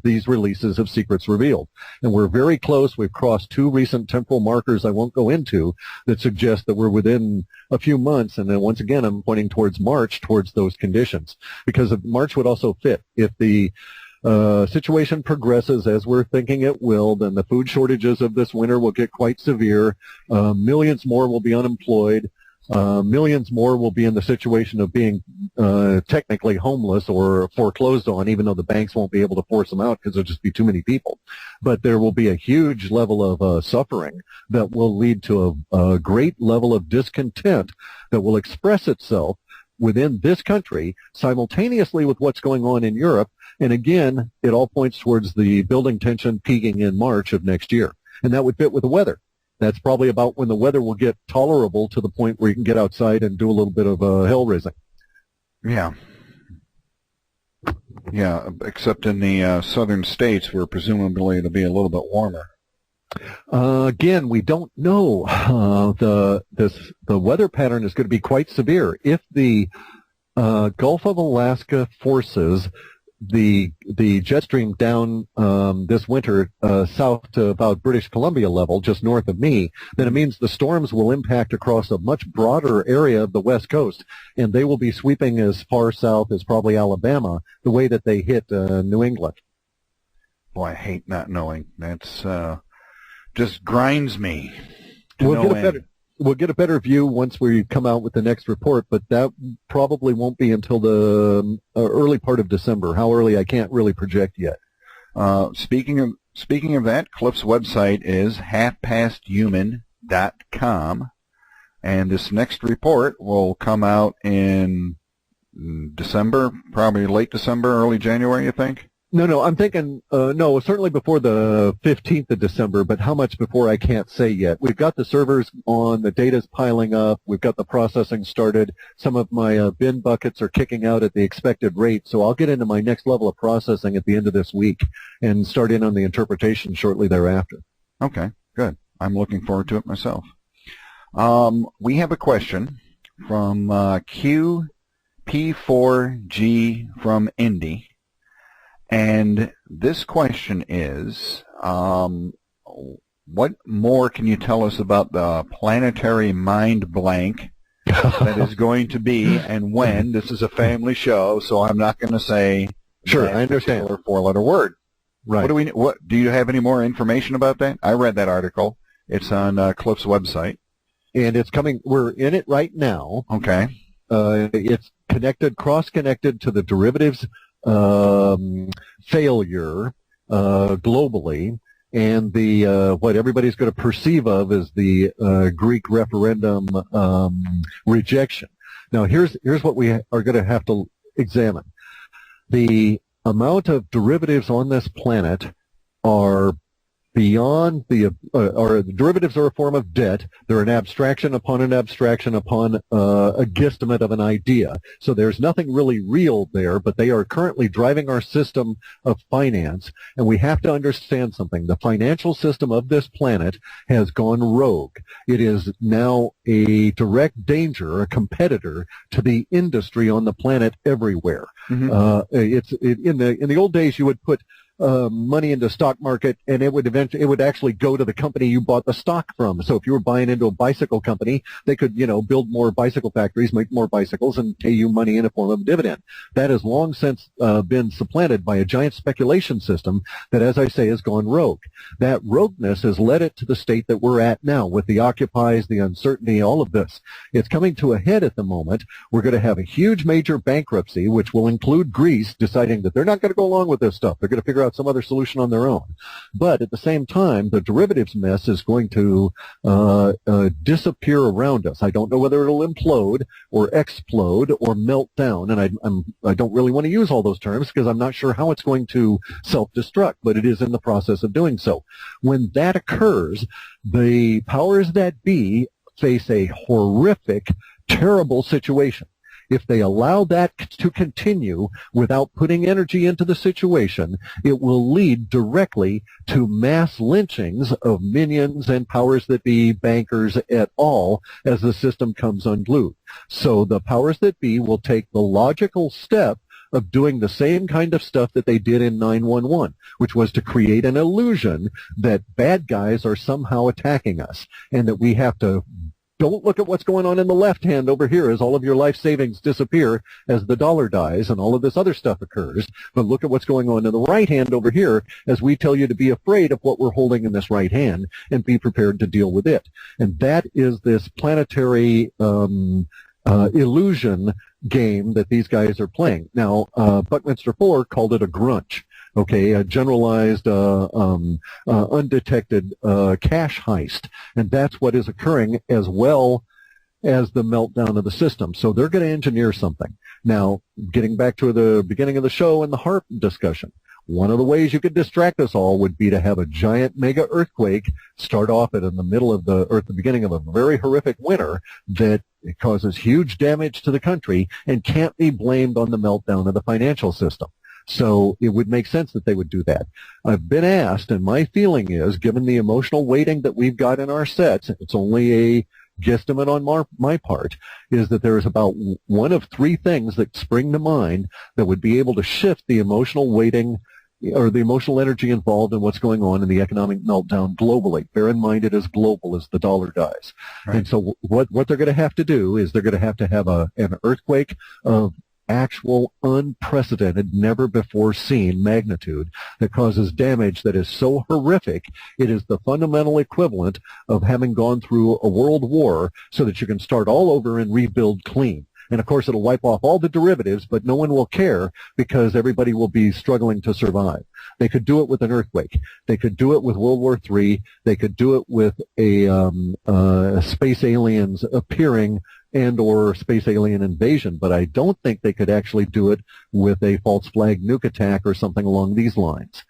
these releases of secrets revealed. And we're very close. We've crossed 2 recent temporal markers I won't go into that suggest that we're within a few months. And then once again, I'm pointing towards March, towards those conditions, because March would also fit. If the situation progresses as we're thinking it will, then the food shortages of this winter will get quite severe. Millions more will be unemployed. Millions more will be in the situation of being technically homeless or foreclosed on, even though the banks won't be able to force them out because there'll just be too many people. But there will be a huge level of suffering that will lead to a great level of discontent that will express itself within this country simultaneously with what's going on in Europe. And again, it all points towards the building tension peaking in March of next year. And that would fit with the weather. That's probably about when the weather will get tolerable to the point where you can get outside and do a little bit of hell raising. Yeah. Yeah, except in the southern states where presumably it'll be a little bit warmer. Again, we don't know. The weather pattern is going to be quite severe. If the Gulf of Alaska forces the jet stream down this winter south to about British Columbia level, just north of me, then it means the storms will impact across a much broader area of the West Coast, and they will be sweeping as far south as probably Alabama, the way that they hit New England. Boy, I hate not knowing. That's just grinds me. We'll get a better view once we come out with the next report, but that probably won't be until the early part of December. How early, I can't really project yet. Speaking of that, Clif's website is halfpasthuman.com, and this next report will come out in December, probably late December, early January, you think? No, I'm thinking, no, certainly before the 15th of December, but how much before I can't say yet. We've got the servers on, the data's piling up, we've got the processing started, some of my bin buckets are kicking out at the expected rate, so I'll get into my next level of processing at the end of this week and start in on the interpretation shortly thereafter. Okay, good. I'm looking forward to it myself. We have a question from QP4G from Indy. And this question is, what more can you tell us about the planetary mind blank that is going to be and when? This is a family show, so I'm not going to say sure, I understand. Or 4-letter word. Right. What do you have any more information about that? I read that article. It's on Clif's website. And it's coming, we're in it right now. Okay. It's connected, cross-connected to the derivatives failure globally, and the what everybody's going to perceive of as the Greek referendum rejection. Now, here's what we are going to have to examine. The amount of derivatives on this planet are beyond the, or the derivatives are a form of debt. They're an abstraction upon a guesstimate of an idea. So there's nothing really real there, but they are currently driving our system of finance. And we have to understand something. The financial system of this planet has gone rogue. It is now a direct danger, a competitor to the industry on the planet everywhere. Mm-hmm. In the old days, you would put money into stock market, and it would actually go to the company you bought the stock from. So if you were buying into a bicycle company, they could, build more bicycle factories, make more bicycles, and pay you money in a form of a dividend. That has long since been supplanted by a giant speculation system that, as I say, has gone rogue. That rogueness has led it to the state that we're at now with the occupies, the uncertainty, all of this. It's coming to a head at the moment. We're going to have a huge major bankruptcy, which will include Greece deciding that they're not going to go along with this stuff. They're going to figure out some other solution on their own. But at the same time, the derivatives mess is going to disappear around us. I don't know whether it'll implode or explode or melt down, and I don't really want to use all those terms because I'm not sure how it's going to self-destruct, but it is in the process of doing so. When that occurs, the powers that be face a horrific, terrible situation. If they allow that to continue without putting energy into the situation, it will lead directly to mass lynchings of minions and powers that be, bankers at all, as the system comes unglued. So the powers that be will take the logical step of doing the same kind of stuff that they did in 9/11, which was to create an illusion that bad guys are somehow attacking us and that we have to. Don't look at what's going on in the left hand over here as all of your life savings disappear as the dollar dies and all of this other stuff occurs. But look at what's going on in the right hand over here as we tell you to be afraid of what we're holding in this right hand and be prepared to deal with it. And that is this planetary illusion game that these guys are playing. Now, Buckminster Fuller called it a grunch. Okay, a generalized, undetected cash heist. And that's what is occurring as well as the meltdown of the system. So they're going to engineer something. Now, getting back to the beginning of the show and the HAARP discussion, one of the ways you could distract us all would be to have a giant mega earthquake start off in the middle of or at the beginning of a very horrific winter that causes huge damage to the country and can't be blamed on the meltdown of the financial system. So it would make sense that they would do that. I've been asked, and my feeling is, given the emotional weighting that we've got in our sets, it's only a guesstimate on my part, is that there is about one of three things that spring to mind that would be able to shift the emotional weighting or the emotional energy involved in what's going on in the economic meltdown globally. Bear in mind it is global as the dollar dies. Right. And so what they're going to have to do is they're going to have an earthquake of actual unprecedented, never before seen magnitude that causes damage that is so horrific it is the fundamental equivalent of having gone through a world war so that you can start all over and rebuild clean. And of course it'll wipe off all the derivatives, but no one will care because everybody will be struggling to survive. They could do it with an earthquake. They could do it with World War III. They could do it with space aliens appearing and or space alien invasion, but I don't think they could actually do it with a false flag nuke attack or something along these lines.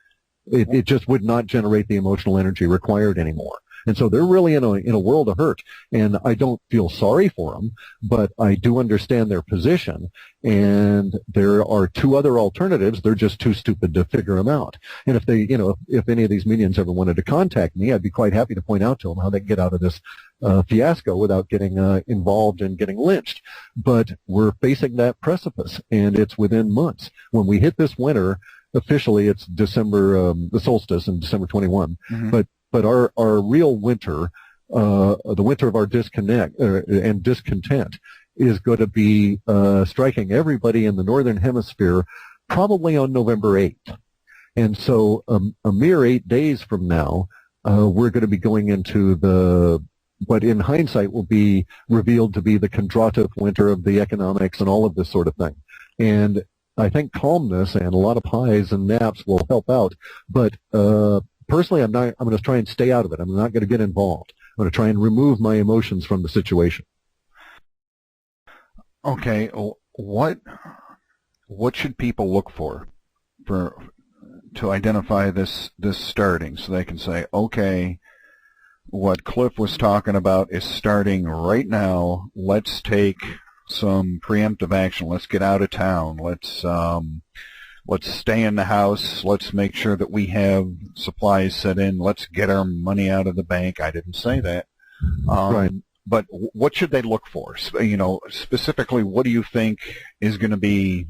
It just would not generate the emotional energy required anymore. And so they're really in a world of hurt, and I don't feel sorry for them, but I do understand their position, and there are two other alternatives. They're just too stupid to figure them out. And if they, if any of these minions ever wanted to contact me, I'd be quite happy to point out to them how they can get out of this fiasco without getting involved and getting lynched. But we're facing that precipice, and it's within months. When we hit this winter, officially it's December, the solstice in December 21, mm-hmm. But our real winter, the winter of our disconnect and discontent, is going to be striking everybody in the northern hemisphere probably on November 8th. And so a mere 8 days from now, we're going to be going into what in hindsight will be revealed to be the Kondrativ winter of the economics and all of this sort of thing. And I think calmness and a lot of pies and naps will help out, but personally, I'm going to try and stay out of it. I'm not going to get involved. I'm going to try and remove my emotions from the situation. Okay, what should people look for to identify this starting, so they can say, okay, what Clif was talking about is starting right now. Let's take some preemptive action. Let's get out of town. Let's stay in the house. Let's make sure that we have supplies set in. Let's get our money out of the bank. I didn't say that. Right. But what should they look for? Specifically, what do you think is going to be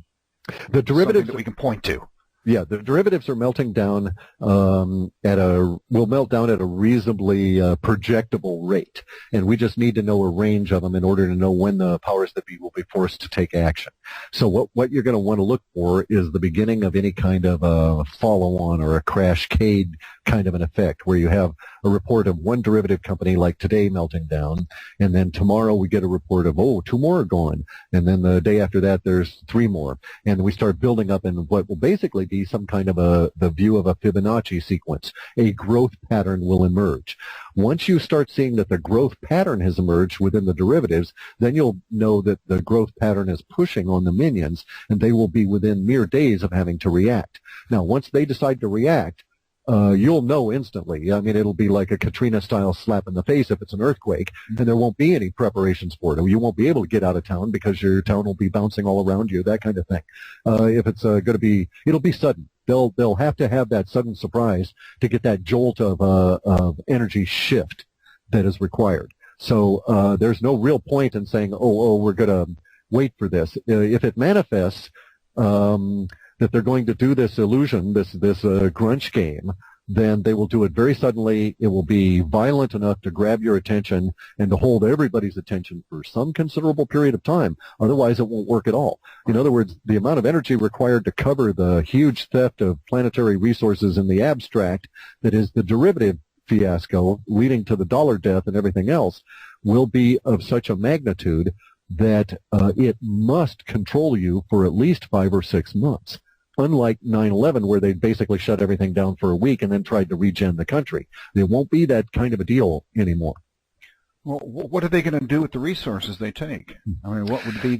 the derivatives that we can point to? Yeah, the derivatives are melting down will melt down at a reasonably projectable rate, and we just need to know a range of them in order to know when the powers that be will be forced to take action. So what you're going to want to look for is the beginning of any kind of a follow-on or a crashcade kind of an effect, where you have a report of one derivative company like today melting down, and then tomorrow we get a report of, oh, 2 more are gone, and then the day after that there's 3 more, and we start building up in what will basically be some kind of the view of a Fibonacci sequence. A growth pattern will emerge. Once you start seeing that the growth pattern has emerged within the derivatives, then you'll know that the growth pattern is pushing on the minions, and they will be within mere days of having to react. Now, once they decide to react, you'll know instantly. I mean, it'll be like a Katrina-style slap in the face if it's an earthquake, and there won't be any preparations for it. You won't be able to get out of town because your town will be bouncing all around you, that kind of thing. If it's going to be, it'll be sudden. They'll have to have that sudden surprise to get that jolt of energy shift that is required. So there's no real point in saying, we're going to wait for this. If it manifests, that they're going to do this illusion, this grunge game, then they will do it very suddenly. It will be violent enough to grab your attention and to hold everybody's attention for some considerable period of time. Otherwise, it won't work at all. In other words, the amount of energy required to cover the huge theft of planetary resources in the abstract that is the derivative fiasco leading to the dollar death and everything else will be of such a magnitude that it must control you for at least 5 or 6 months. Unlike 9/11, where they basically shut everything down for a week and then tried to regen the country. There won't be that kind of a deal anymore. Well, what are they going to do with the resources they take? I mean, what would be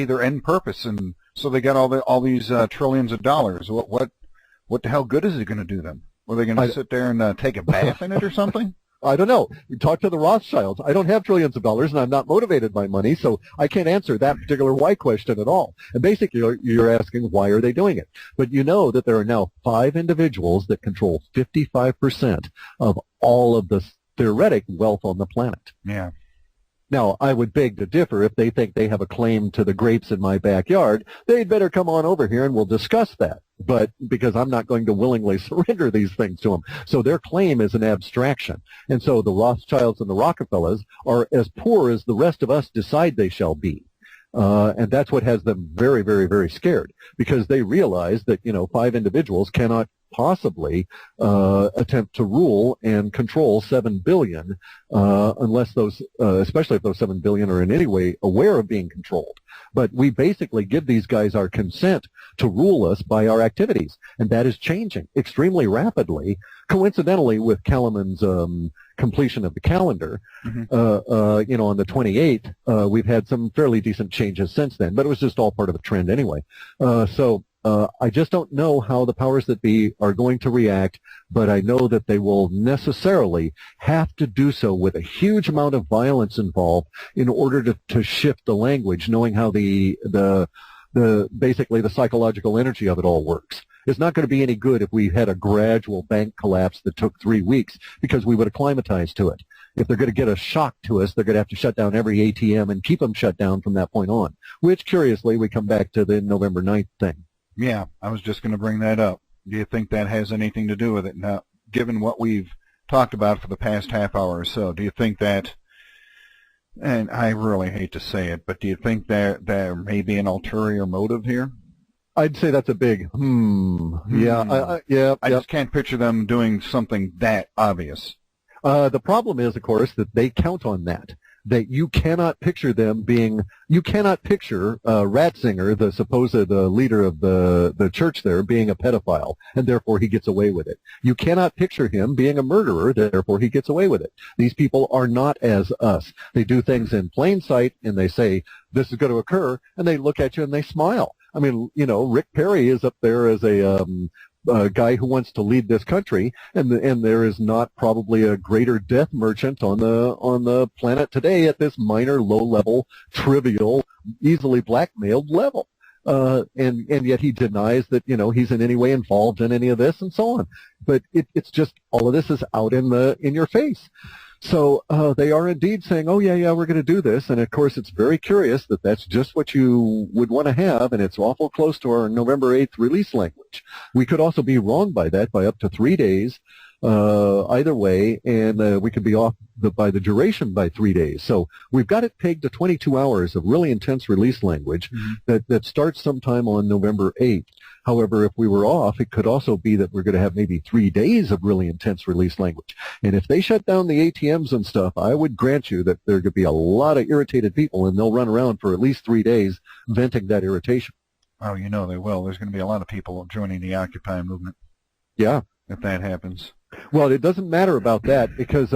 their end purpose? And so they got all these trillions of dollars. What the hell good is it going to do them? Are they going to sit there and take a bath in it or something? I don't know. You talk to the Rothschilds. I don't have trillions of dollars, and I'm not motivated by money, so I can't answer that particular why question at all. And basically, you're asking, why are they doing it? But you know that there are now 5 individuals that control 55% of all of the theoretic wealth on the planet. Yeah. Now, I would beg to differ. If they think they have a claim to the grapes in my backyard, they'd better come on over here and we'll discuss that. But because I'm not going to willingly surrender these things to them. So their claim is an abstraction. And so the Rothschilds and the Rockefellers are as poor as the rest of us decide they shall be. And that's what has them very, very, very scared, because they realize that, 5 individuals cannot possibly attempt to rule and control 7 billion unless those, especially if those 7 billion are in any way aware of being controlled. But we basically give these guys our consent to rule us by our activities, and that is changing extremely rapidly. Coincidentally, with Kellerman's completion of the calendar, on the 28th, we've had some fairly decent changes since then, but it was just all part of a trend anyway. I just don't know how the powers that be are going to react, but I know that they will necessarily have to do so with a huge amount of violence involved in order to shift the language, knowing how basically the psychological energy of it all works. It's not going to be any good if we had a gradual bank collapse that took 3 weeks, because we would acclimatize to it. If they're going to get a shock to us, they're going to have to shut down every ATM and keep them shut down from that point on, which, curiously, we come back to the November 9th thing. Yeah, I was just going to bring that up. Do you think that has anything to do with it? Now, given what we've talked about for the past half hour or so, do you think that, and I really hate to say it, but do you think there may be an ulterior motive here? I'd say that's a big Yeah, I just can't picture them doing something that obvious. The problem is, of course, that they count on that you cannot picture them being, you cannot picture Ratzinger, the supposed leader of the church there, being a pedophile, and therefore he gets away with it. You cannot picture him being a murderer, therefore he gets away with it. These people are not as us. They do things in plain sight, and they say, this is going to occur, and they look at you and they smile. I mean, Rick Perry is up there as a guy who wants to lead this country, and there is not probably a greater death merchant on the planet today at this minor, low-level, trivial, easily blackmailed level. And yet he denies that, he's in any way involved in any of this and so on. But it's just all of this is out in your face. So they are indeed saying, oh, yeah, we're going to do this. And, of course, it's very curious that that's just what you would want to have, and it's awful close to our November 8th release language. We could also be wrong by that by up to 3 days either way, and we could be off by the duration by 3 days. So we've got it pegged to 22 hours of really intense release language that starts sometime on November 8th. However, if we were off, it could also be that we're going to have maybe 3 days of really intense release language. And if they shut down the ATMs and stuff, I would grant you that there could be a lot of irritated people, and they'll run around for at least 3 days venting that irritation. Oh, they will. There's going to be a lot of people joining the Occupy movement. Yeah. If that happens. Well, it doesn't matter about that because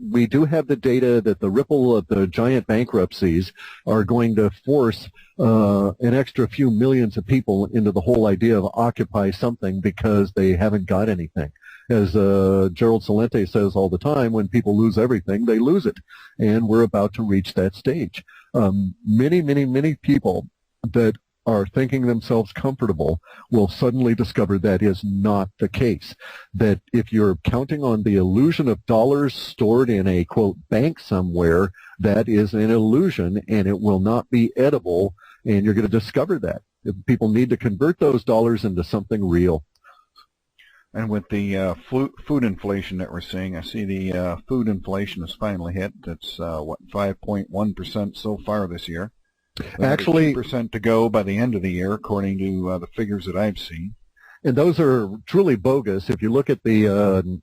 we do have the data that the ripple of the giant bankruptcies are going to force an extra few millions of people into the whole idea of occupy something because they haven't got anything. As Gerald Celente says all the time, when people lose everything, they lose it. And we're about to reach that stage. Many people that are thinking themselves comfortable will suddenly discover that is not the case. That if you're counting on the illusion of dollars stored in a, quote, bank somewhere, that is an illusion and it will not be edible, and you're going to discover that. People need to convert those dollars into something real. And with the food inflation that we're seeing, I see the food inflation has finally hit. It's, 5.1% so far this year. Actually, 2% to go by the end of the year, according to the figures that I've seen. And those are truly bogus. If you look at the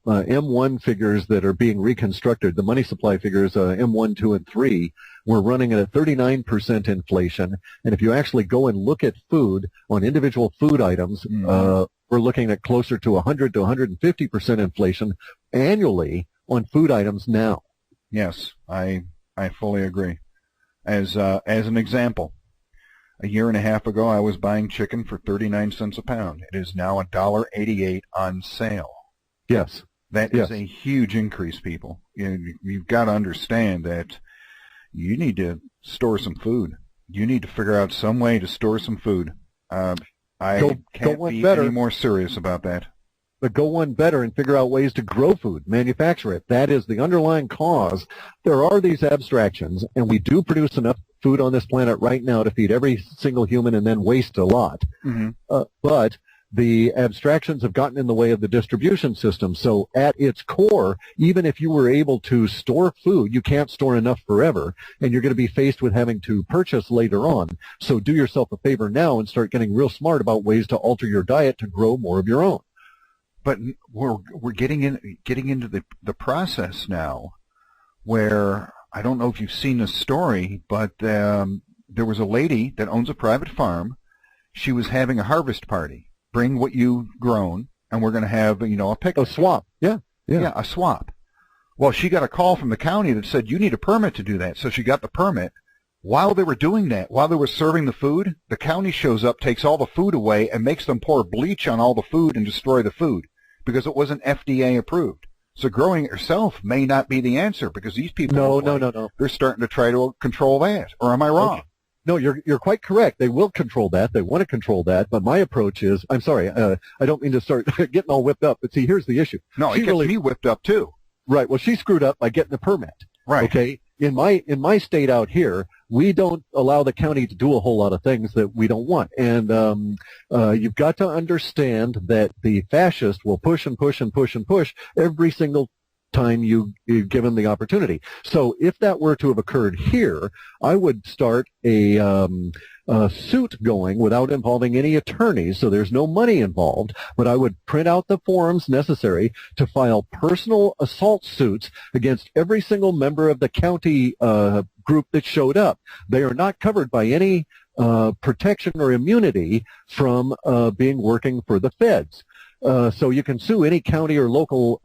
M1 figures that are being reconstructed, the money supply figures, M1, 2, and 3, we're running at a 39% inflation. And if you actually go and look at food on individual food items, we're looking at closer to 100 to 150% inflation annually on food items now. Yes, I fully agree. As an example, a year and a half ago, I was buying chicken for 39 cents a pound. It is now $1.88 on sale. Yes. That is a huge increase, people. You've got to understand that you need to store some food. You need to figure out some way to store some food. I can't be any more serious about that. But go one better and figure out ways to grow food, manufacture it. That is the underlying cause. There are these abstractions, and we do produce enough food on this planet right now to feed every single human and then waste a lot. But the abstractions have gotten in the way of the distribution system. So at its core, even if you were able to store food, you can't store enough forever, and you're going to be faced with having to purchase later on. So do yourself a favor now and start getting real smart about ways to alter your diet to grow more of your own. But we're getting into the process now, where I don't know if you've seen this story, but there was a lady that owns a private farm. She was having a harvest party. Bring what you've grown, and we're going to have a picnic. A swap. Yeah, a swap. Well, she got a call from the county that said you need a permit to do that. So she got the permit. While they were doing that, while they were serving the food, the county shows up, takes all the food away, and makes them pour bleach on all the food and destroy the food because it wasn't FDA approved. So growing it yourself may not be the answer because these people No. They're starting to try to control that. Or am I wrong? Okay. No, you're quite correct. They will control that. They want to control that. But my approach is, I'm sorry, I don't mean to start getting all whipped up, but see, here's the issue. No, it gets me whipped up too. Right. Well, she screwed up by getting the permit. Right. Okay. In my state out here, we don't allow the county to do a whole lot of things that we don't want. And you've got to understand that the fascist will push and push and push and push every single time you give them the opportunity. So if that were to have occurred here, I would start a suit going without involving any attorneys, so there's no money involved, but I would print out the forms necessary to file personal assault suits against every single member of the county group that showed up. They are not covered by any protection or immunity from working for the feds. So you can sue any county or local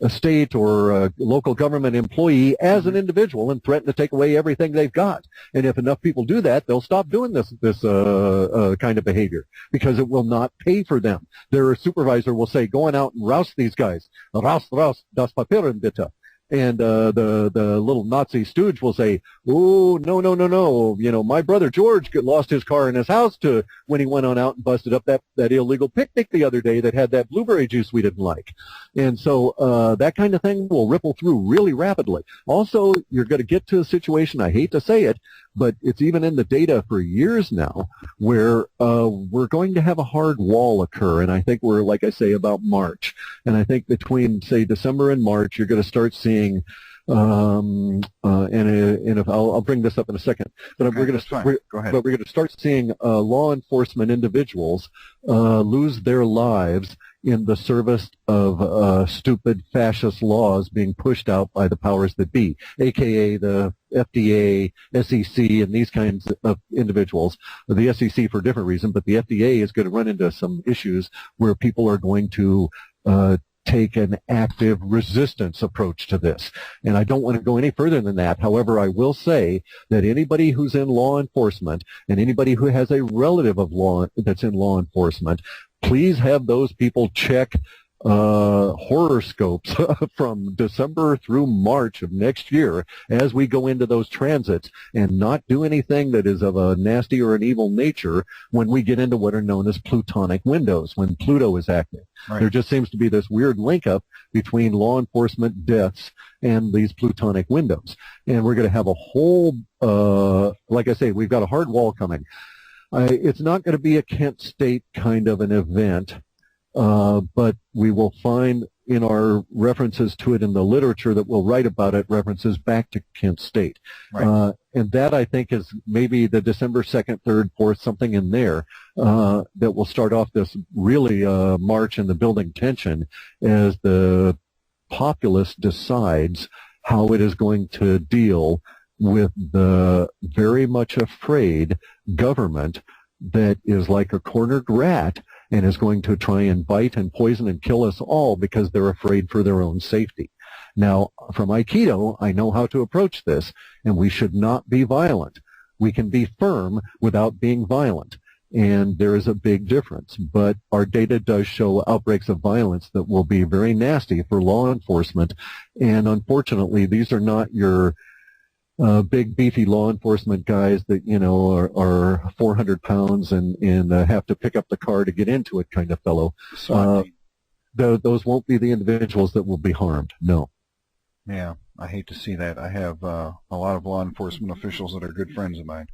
a state or a local government employee as an individual and threaten to take away everything they've got. And if enough people do that, they'll stop doing this kind of behavior because it will not pay for them. Their supervisor will say, go on out and roust these guys. Raus, das Papieren bitte. And the little Nazi stooge will say, oh, no. You know, my brother George lost his car in his house when he went on out and busted up that illegal picnic the other day that had that blueberry juice we didn't like. And so that kind of thing will ripple through really rapidly. Also, you're going to get to a situation, I hate to say it, but it's even in the data for years now, where we're going to have a hard wall occur. And I think we're, like I say, about March. And I think between, say, December and March, you're going to start seeing and if I'll bring this up in a second, but okay, we're going to start seeing law enforcement individuals lose their lives in the service of stupid fascist laws being pushed out by the powers that be, aka the FDA, SEC, and these kinds of individuals. The SEC for a different reason, but the FDA is going to run into some issues where people are going to take an active resistance approach to this. And I don't want to go any further than that. However, I will say that anybody who's in law enforcement and anybody who has a relative of law that's in law enforcement, please have those people check horoscopes from December through March of next year as we go into those transits, and not do anything that is of a nasty or an evil nature when we get into what are known as plutonic windows, when Pluto is active. Right. There just seems to be this weird link up between law enforcement deaths and these plutonic windows. And we're going to have a whole, like I say, we've got a hard wall coming. It's not going to be a Kent State kind of an event. But we will find in our references to it in the literature that we'll write about it references back to Kent State. Right. And that, I think, is maybe the December 2nd, 3rd, 4th, something in there that will start off this really march in the building tension as the populace decides how it is going to deal with the very much afraid government that is like a cornered rat and is going to try and bite and poison and kill us all because they're afraid for their own safety. Now, from Aikido, I know how to approach this, and we should not be violent. We can be firm without being violent, and there is a big difference. But our data does show outbreaks of violence that will be very nasty for law enforcement, and unfortunately, these are not your big beefy law enforcement guys that, you know, are 400 pounds and have to pick up the car to get into it kind of fellow. Those won't be the individuals that will be harmed. No. Yeah, I hate to see that. I have a lot of law enforcement officials that are good friends of mine.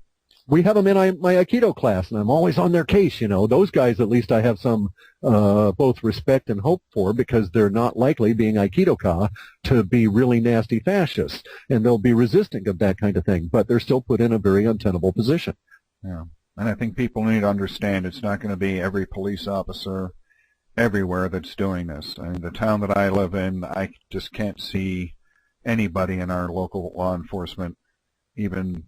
We have them in my Aikido class, and I'm always on their case, you know. Those guys, at least I have some both respect and hope for, because they're not likely, being Aikido-ka, to be really nasty fascists, and they'll be resisting of that kind of thing, but they're still put in a very untenable position. Yeah, and I think people need to understand it's not going to be every police officer everywhere that's doing this. I mean, the town that I live in, I just can't see anybody in our local law enforcement even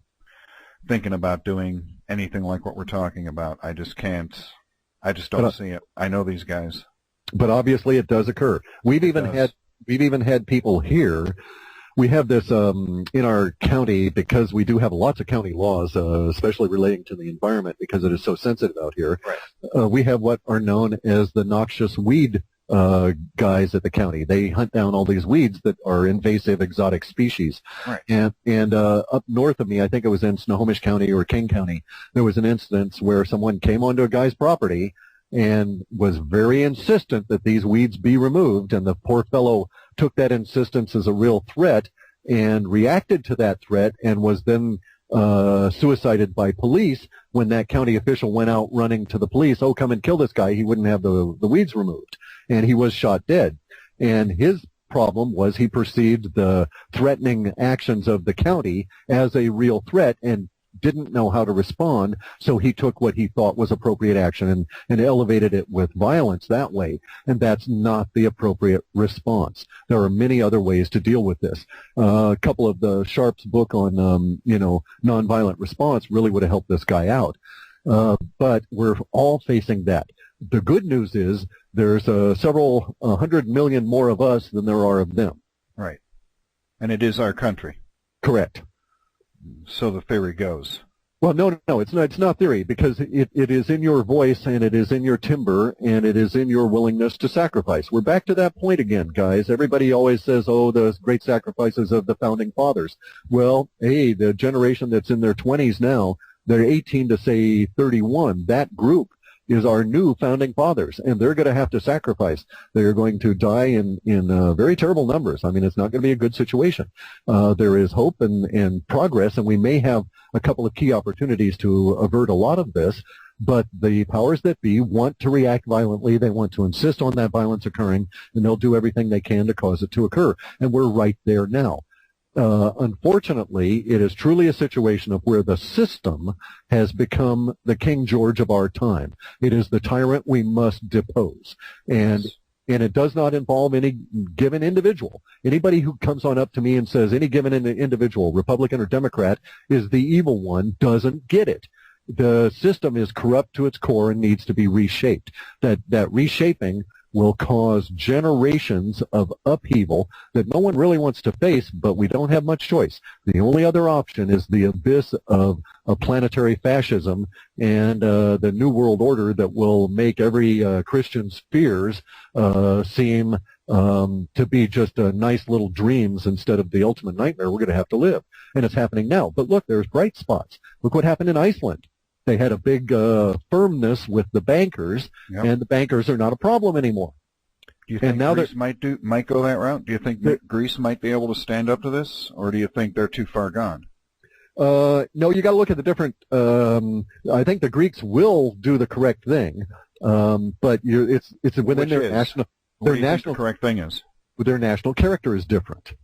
thinking about doing anything like what we're talking about. I just can't. I just don't see it. I know these guys. But obviously it does occur. We've even had people here. We have this in our county, because we do have lots of county laws, especially relating to the environment, because it is so sensitive out here. Right. We have what are known as the noxious weed guys at the county. They hunt down all these weeds that are invasive exotic species. Right. And up north of me, I think it was in Snohomish County or King County, there was an instance where someone came onto a guy's property and was very insistent that these weeds be removed, and the poor fellow took that insistence as a real threat and reacted to that threat, and was then suicided by police when that county official went out running to the police, oh, come and kill this guy, he wouldn't have the weeds removed. And he was shot dead. And his problem was he perceived the threatening actions of the county as a real threat and didn't know how to respond, so he took what he thought was appropriate action and elevated it with violence that way. And that's not the appropriate response. There are many other ways to deal with this. A couple of the Sharp's book on, nonviolent response really would have helped this guy out. But we're all facing that. The good news is there's several 100 million more of us than there are of them. Right. And it is our country. Correct. So the theory goes. Well, no, it's not theory, because it is in your voice, and it is in your timbre, and it is in your willingness to sacrifice. We're back to that point again, guys. Everybody always says, oh, the great sacrifices of the founding fathers. Well, hey, the generation that's in their 20s now, they're 18 to, say, 31. That group is our new founding fathers, and they're going to have to sacrifice. They're going to die in very terrible numbers. I mean, it's not going to be a good situation. There is hope and progress, and we may have a couple of key opportunities to avert a lot of this, but the powers that be want to react violently. They want to insist on that violence occurring, and they'll do everything they can to cause it to occur, and we're right there now. Unfortunately, it is truly a situation of where the system has become the King George of our time. It is the tyrant we must depose. And it does not involve any given individual. Anybody who comes on up to me and says any given individual, Republican or Democrat, is the evil one, doesn't get it. The system is corrupt to its core and needs to be reshaped. That reshaping will cause generations of upheaval that no one really wants to face, but we don't have much choice. The only other option is the abyss of a planetary fascism and the New World Order that will make every Christian's fears seem to be just nice little dreams instead of the ultimate nightmare we're going to have to live. And it's happening now. But look, there's bright spots. Look what happened in Iceland. They had a big firmness with the bankers, Yep. and the bankers are not a problem anymore. Do you think And now Greece might go that route? Do you think Greece might be able to stand up to this, or do you think they're too far gone? No, you got to look at the different. I think the Greeks will do the correct thing, but it's within their national. What do you think the correct thing is? Their national character is different.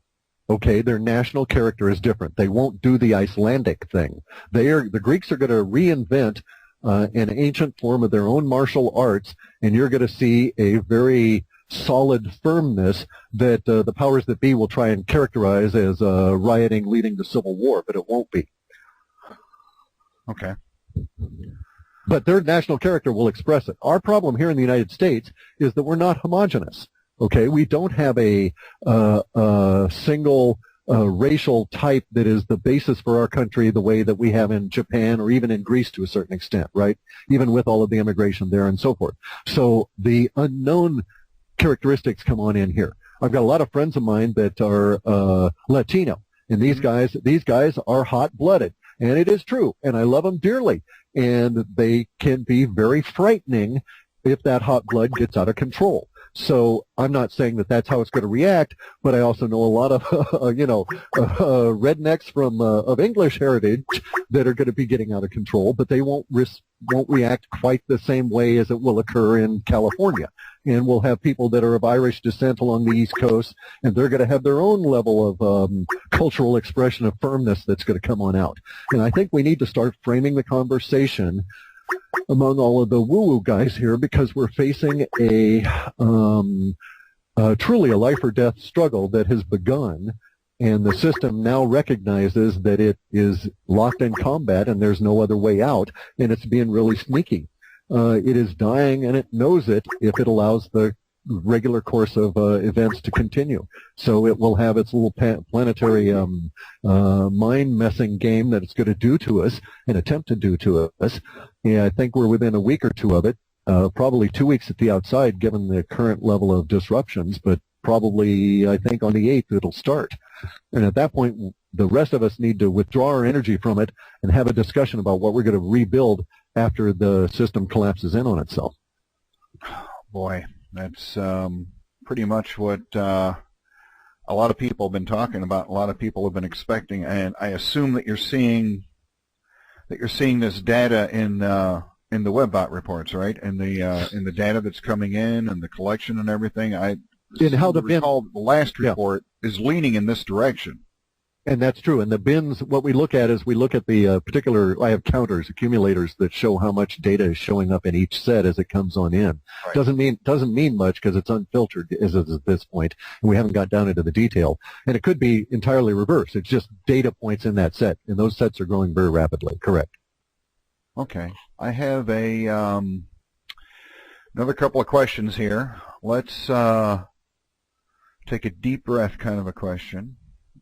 Okay, their national character is different. They won't do the Icelandic thing. The Greeks are going to reinvent an ancient form of their own martial arts, and you're going to see a very solid firmness that the powers that be will try and characterize as rioting leading to civil war, but it won't be. Okay. But their national character will express it. Our problem here in the United States is that we're not homogenous. Okay, we don't have a single racial type that is the basis for our country the way that we have in Japan or even in Greece to a certain extent, right? Even with all of the immigration there and so forth. So the unknown characteristics come on in here. I've got a lot of friends of mine that are Latino, and these guys are hot-blooded, and it is true, and I love them dearly, and they can be very frightening if that hot blood gets out of control. So I'm not saying that that's how it's going to react, but I also know a lot of, rednecks from of English heritage that are going to be getting out of control, but they won't react quite the same way as it will occur in California. And we'll have people that are of Irish descent along the East Coast, and they're going to have their own level of cultural expression of firmness that's going to come on out. And I think we need to start framing the conversation among all of the woo-woo guys here, because we're facing a truly a life or death struggle that has begun, and the system now recognizes that it is locked in combat and there's no other way out, and it's being really sneaky. It is dying, and it knows it if it allows the regular course of events to continue. So it will have its little planetary mind-messing game that it's going to do to us and attempt to do to us. Yeah, I think we're within a week or two of it, probably 2 weeks at the outside given the current level of disruptions, but probably I think on the 8th it'll start. And at that point, the rest of us need to withdraw our energy from it and have a discussion about what we're going to rebuild after the system collapses in on itself. Boy. That's pretty much what a lot of people have been talking about. A lot of people have been expecting, and I assume that you're seeing this data in the Webbot reports, right? In the data that's coming in and the collection and everything. The last report is leaning in this direction. And that's true. And the bins, what we look at is we look at the particular, I have counters, accumulators that show how much data is showing up in each set as it comes on in. Right. Doesn't mean much because it's unfiltered as of this point, and we haven't got down into the detail. And it could be entirely reversed. It's just data points in that set, and those sets are growing very rapidly. Correct. Okay. I have a Another couple of questions here. Let's take a deep breath kind of a question.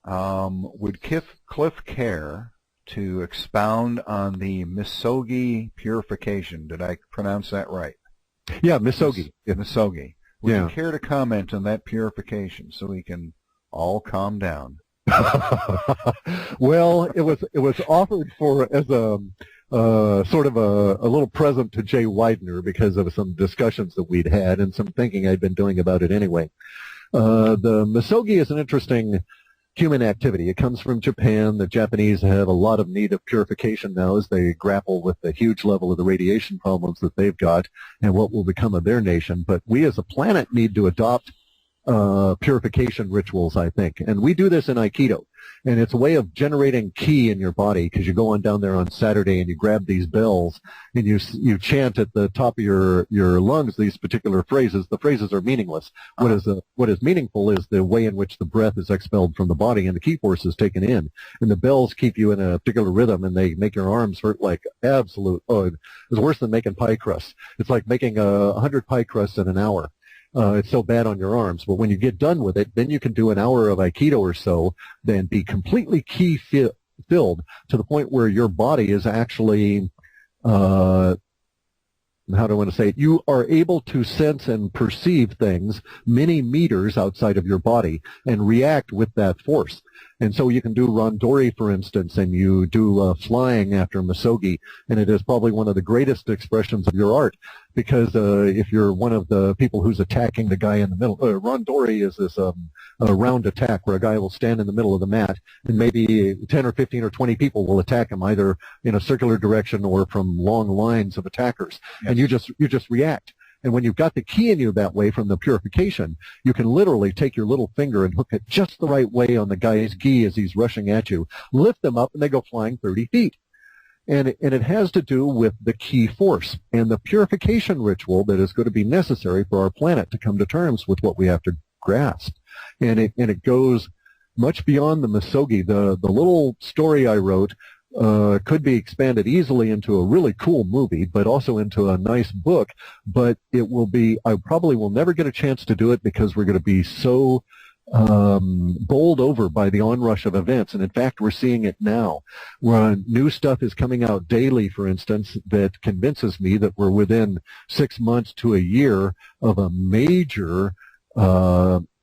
Would Clif care to expound on the Misogi purification? Did I pronounce that right? Yeah, Misogi. Misogi. Would you care to comment on that purification so we can all calm down? Well, it was offered as a sort of a little present to Jay Widener because of some discussions that we'd had and some thinking I'd been doing about it anyway. The Misogi is an interesting human activity. It comes from Japan. The Japanese have a lot of need of purification now as they grapple with the huge level of the radiation problems that they've got and what will become of their nation. But we as a planet need to adopt purification rituals, I think. And we do this in Aikido. And it's a way of generating ki in your body because you go on down there on Saturday and you grab these bells and you chant at the top of your lungs these particular phrases. The phrases are meaningless. What is meaningful is the way in which the breath is expelled from the body and the ki force is taken in. And the bells keep you in a particular rhythm and they make your arms hurt like absolute, it's worse than making pie crusts. It's like making 100 pie crusts in an hour. It's so bad on your arms. But when you get done with it, then you can do an hour of Aikido or so, then be completely ki filled to the point where your body is actually, how do I want to say it? You are able to sense and perceive things many meters outside of your body and react with that force. And so you can do randori, for instance, and you do flying after Misogi, and it is probably one of the greatest expressions of your art because if you're one of the people who's attacking the guy in the middle, randori is this a round attack where a guy will stand in the middle of the mat and maybe 10 or 15 or 20 people will attack him either in a circular direction or from long lines of attackers. Yes. And you just react. And when you've got the ki in you that way from the purification, you can literally take your little finger and hook it just the right way on the guy's gi as he's rushing at you, lift them up, and they go flying 30 feet. And it has to do with the ki force and the purification ritual that is going to be necessary for our planet to come to terms with what we have to grasp. And it goes much beyond the Misogi. The little story I wrote could be expanded easily into a really cool movie, but also into a nice book. But I probably will never get a chance to do it because we're going to be so bowled over by the onrush of events. And in fact, we're seeing it now. Where new stuff is coming out daily, for instance, that convinces me that we're within 6 months to a year of a major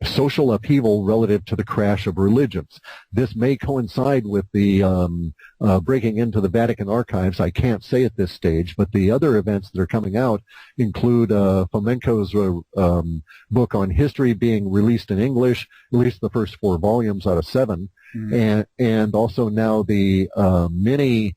social upheaval relative to the crash of religions. This may coincide with the breaking into the Vatican archives. I can't say at this stage, but the other events that are coming out include Fomenko's book on history being released in English, released the first 4 volumes out of 7, and also now the many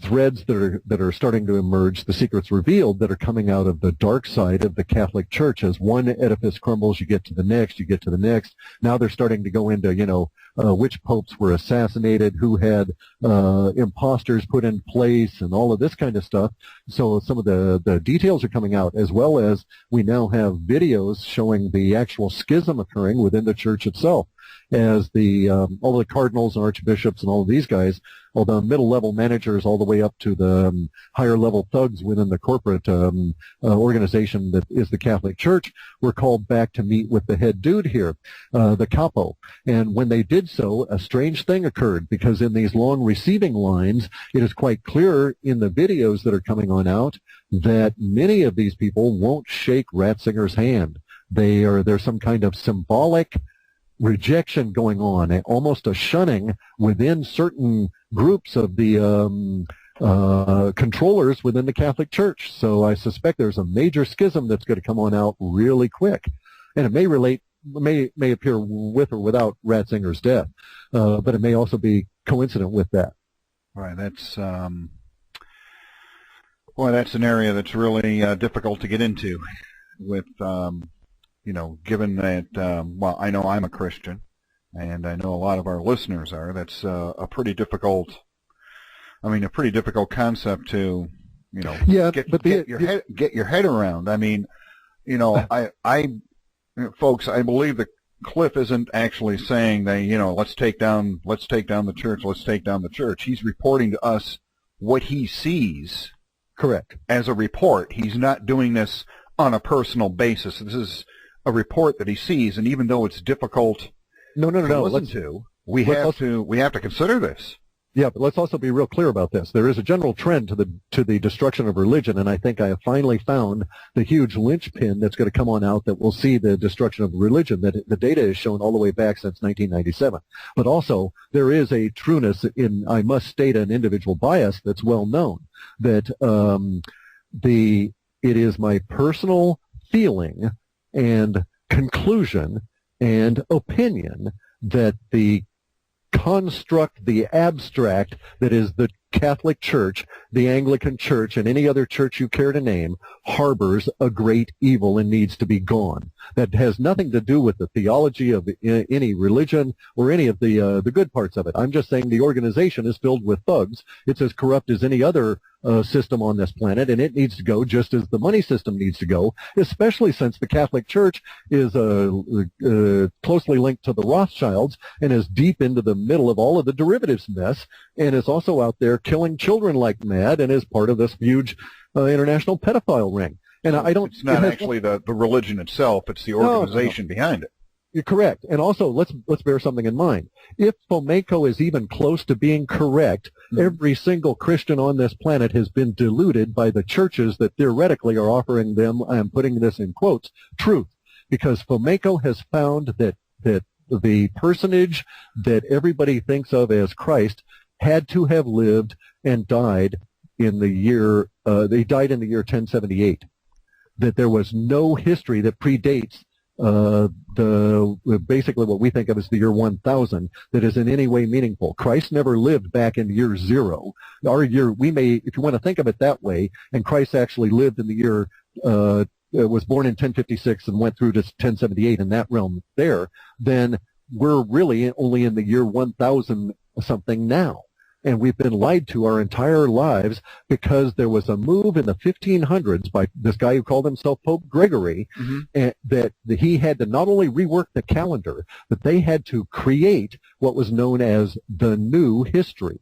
threads that are starting to emerge, the secrets revealed that are coming out of the dark side of the Catholic Church. As one edifice crumbles, you get to the next, you get to the next. Now they're starting to go into, which popes were assassinated, who had imposters put in place, and all of this kind of stuff. So some of the details are coming out, as well as we now have videos showing the actual schism occurring within the church itself, as all the cardinals and archbishops and all of these guys, all the middle-level managers all the way up to the higher-level thugs within the corporate organization that is the Catholic Church, were called back to meet with the head dude here, the capo. And when they did so, a strange thing occurred, because in these long receiving lines, it is quite clear in the videos that are coming on out that many of these people won't shake Ratzinger's hand. There's some kind of symbolic rejection going on, almost a shunning within certain groups of the controllers within the Catholic Church. So I suspect there's a major schism that's going to come on out really quick, and it may appear with or without Ratzinger's death, but it may also be coincident with that. Right. That's that's an area that's really difficult to get into with. Given that, I know I'm a Christian, and I know a lot of our listeners are, that's a pretty difficult concept to, get your head around. I mean, folks, I believe that Clif isn't actually saying that, let's take down the church, let's take down the church. He's reporting to us what he sees Correct. as a report. He's not doing this on a personal basis. This is a report that he sees, and even though it's difficult No. to listen to, we have to consider this. Yeah, but let's also be real clear about this. There is a general trend to the destruction of religion, and I think I have finally found the huge linchpin that's going to come on out that will see the destruction of religion, that the data is shown all the way back since 1997. But also, there is a trueness in, I must state, an individual bias that's well known, that it is my personal feeling and conclusion and opinion that the construct, the abstract that is the Catholic Church, the Anglican Church, and any other church you care to name, harbors a great evil and needs to be gone. That has nothing to do with the theology of any religion or any of the good parts of it. I'm just saying the organization is filled with thugs. It's as corrupt as any other system on this planet, and it needs to go just as the money system needs to go, especially since the Catholic Church is closely linked to the Rothschilds and is deep into the middle of all of the derivatives mess, and is also out there killing children like mad and is part of this huge international pedophile ring. And I don't. It's not actually the religion itself; it's the organization behind it. You're correct. And also, let's bear something in mind. If Fomenko is even close to being correct, every single Christian on this planet has been deluded by the churches that theoretically are offering them, I am putting this in quotes, truth. Because Fomenko has found that the personage that everybody thinks of as Christ had to have lived and died in the year, they died in the year 1078. That there was no history that predates basically what we think of as the year 1000 that is in any way meaningful. Christ never lived back in year 0. Our year, we may, if you want to think of it that way, and Christ actually lived in the year, was born in 1056 and went through to 1078 in that realm there, then we're really only in the year 1000 something now. And we've been lied to our entire lives because there was a move in the 1500s by this guy who called himself Pope Gregory, and that he had to not only rework the calendar, but they had to create what was known as the new history.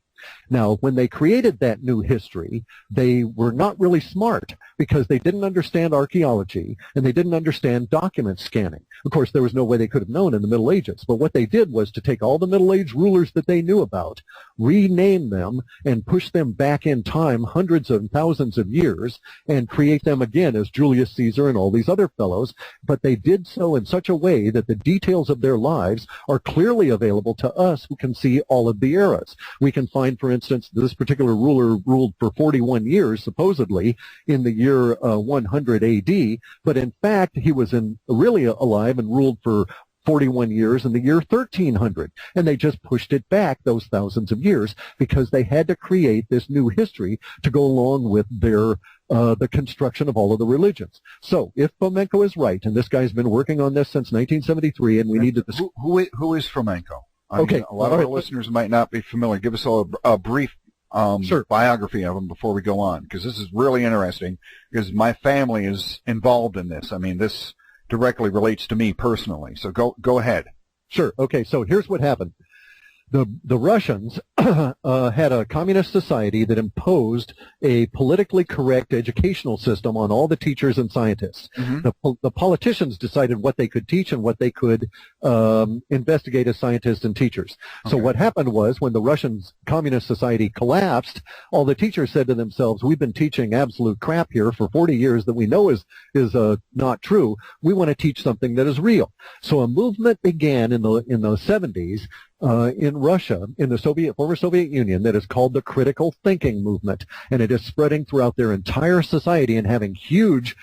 Now, when they created that new history, they were not really smart because they didn't understand archaeology and they didn't understand document scanning. Of course, there was no way they could have known in the Middle Ages, but what they did was to take all the Middle Age rulers that they knew about, rename them, and push them back in time hundreds of thousands of years and create them again as Julius Caesar and all these other fellows. But they did so in such a way that the details of their lives are clearly available to us who can see all of the eras. We can find, for instance, this particular ruler ruled for 41 years, supposedly, in the year 100 AD, but in fact, he was really alive and ruled for 41 years in the year 1300, and they just pushed it back those thousands of years because they had to create this new history to go along with their the construction of all of the religions. So, if Fomenko is right, and this guy's been working on this since 1973, and we need to... Who is Fomenko? Okay. A lot of our listeners might not be familiar. Give us a brief biography of him before we go on, because this is really interesting, because my family is involved in this. I mean, this directly relates to me personally. So go ahead. Sure. Okay, so here's what happened. The Russians had a communist society that imposed a politically correct educational system on all the teachers and scientists. The politicians decided what they could teach and what they could investigate as scientists and teachers. So what happened was, when the Russian communist society collapsed, all the teachers said to themselves, we've been teaching absolute crap here for 40 years that we know is not true. We want to teach something that is real. So a movement began in the 70s in Russia, in the former Soviet Union, that is called the critical thinking movement, and it is spreading throughout their entire society and having huge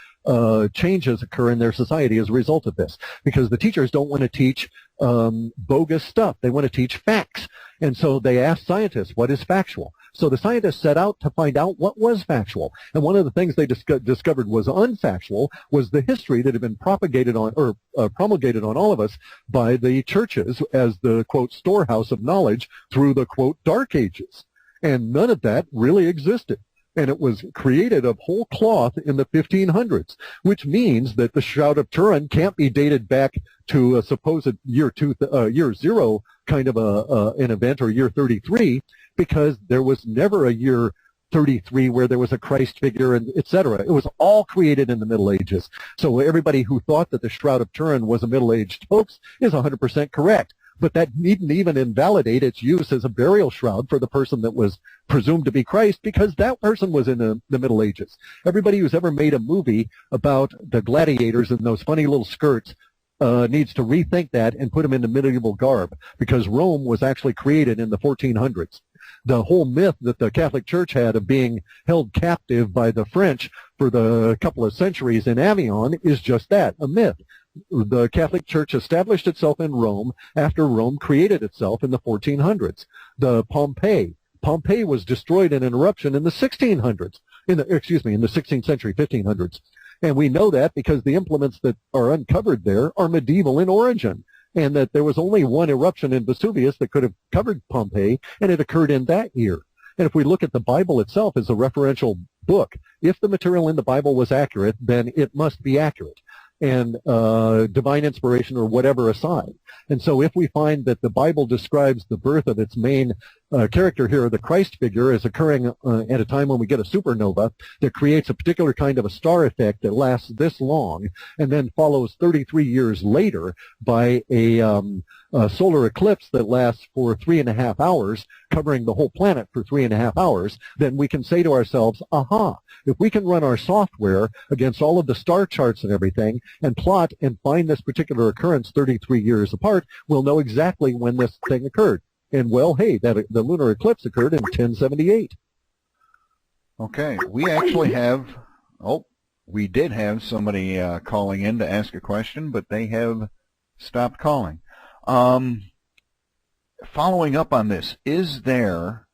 changes occur in their society as a result of this, because the teachers don't want to teach bogus stuff. They want to teach facts. And so they asked scientists, what is factual? So the scientists set out to find out what was factual. And one of the things they discovered was unfactual was the history that had been propagated on, or promulgated on all of us by the churches as the, quote, storehouse of knowledge through the, quote, Dark Ages. And none of that really existed. And it was created of whole cloth in the 1500s, which means that the Shroud of Turin can't be dated back to a supposed year 0 kind of an event, or year 33, because there was never a year 33 where there was a Christ figure, and etc. It was all created in the Middle Ages. So everybody who thought that the Shroud of Turin was a Middle-Aged hoax is 100% correct. But that needn't even invalidate its use as a burial shroud for the person that was presumed to be Christ, because that person was in the Middle Ages. Everybody who's ever made a movie about the gladiators in those funny little skirts needs to rethink that and put them into medieval garb, because Rome was actually created in the 1400s. The whole myth that the Catholic Church had of being held captive by the French for the couple of centuries in Avignon is just that, a myth. The Catholic Church established itself in Rome after Rome created itself in the 1400s. The Pompeii was destroyed in an eruption in the 1600s, in the 16th century, 1500s. And we know that because the implements that are uncovered there are medieval in origin, and that there was only one eruption in Vesuvius that could have covered Pompeii, and it occurred in that year. And if we look at the Bible itself as a referential book, if the material in the Bible was accurate, then it must be accurate, and divine inspiration or whatever aside. And so if we find that the Bible describes the birth of its main character here, the Christ figure, as occurring at a time when we get a supernova that creates a particular kind of a star effect that lasts this long and then follows 33 years later by a solar eclipse that lasts for 3.5 hours, covering the whole planet for 3.5 hours, then we can say to ourselves, aha, if we can run our software against all of the star charts and everything and plot and find this particular occurrence 33 years apart, we'll know exactly when this thing occurred. And, well, hey, the lunar eclipse occurred in 1078. Okay, we actually have, we did have somebody calling in to ask a question, but they have stopped calling. Following up on this, is there,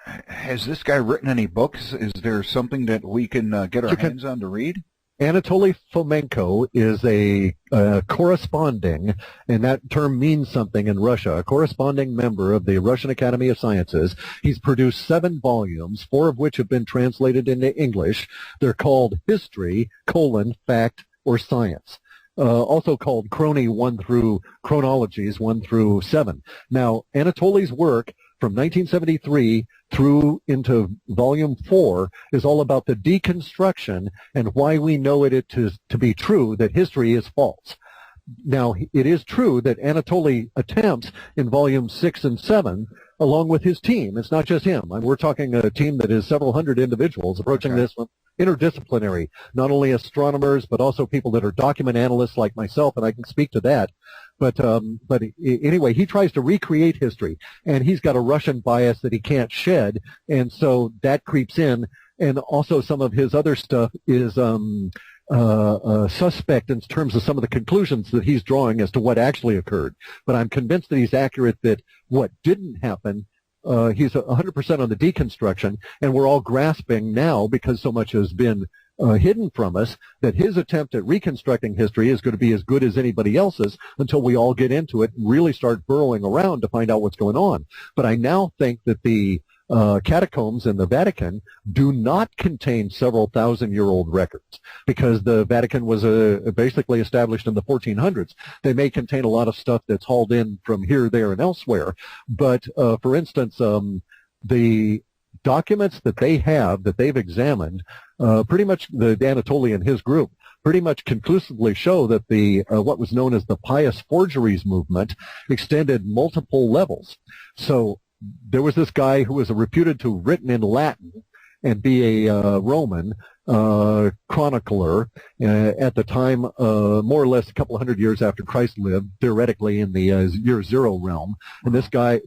has this guy written any books? Is there something that we can get our hands on to read? Anatoly Fomenko is a corresponding, and that term means something in Russia, a corresponding member of the Russian Academy of Sciences. He's produced 7 volumes, 4 of which have been translated into English. They're called History, Fact, or Science. Also called Chronologies 1 through 7. Now, Anatoly's work from 1973 through into volume 4 is all about the deconstruction and why we know it to be true that history is false. Now, it is true that Anatoly attempts in volumes 6 and 7, along with his team. It's not just him. We're talking a team that is several hundred individuals approaching this one. Interdisciplinary, not only astronomers, but also people that are document analysts like myself, and I can speak to that. But anyway, he tries to recreate history, and he's got a Russian bias that he can't shed, and so that creeps in. And also some of his other stuff is suspect in terms of some of the conclusions that he's drawing as to what actually occurred. But I'm convinced that he's accurate that what didn't happen, he's 100% on the deconstruction, and we're all grasping now, because so much has been hidden from us, that his attempt at reconstructing history is going to be as good as anybody else's until we all get into it and really start burrowing around to find out what's going on. But I now think that the catacombs in the Vatican do not contain several thousand-year-old records, because the Vatican was basically established in the 1400s. They may contain a lot of stuff that's hauled in from here, there, and elsewhere, but for instance, the documents that they have, that they've examined, pretty much the Anatoly and his group pretty much conclusively show that the what was known as the pious forgeries movement extended multiple levels. So there was this guy who was reputed to have written in Latin and be a Roman chronicler at the time, more or less a couple hundred years after Christ lived, theoretically in the year 0 realm. And this guy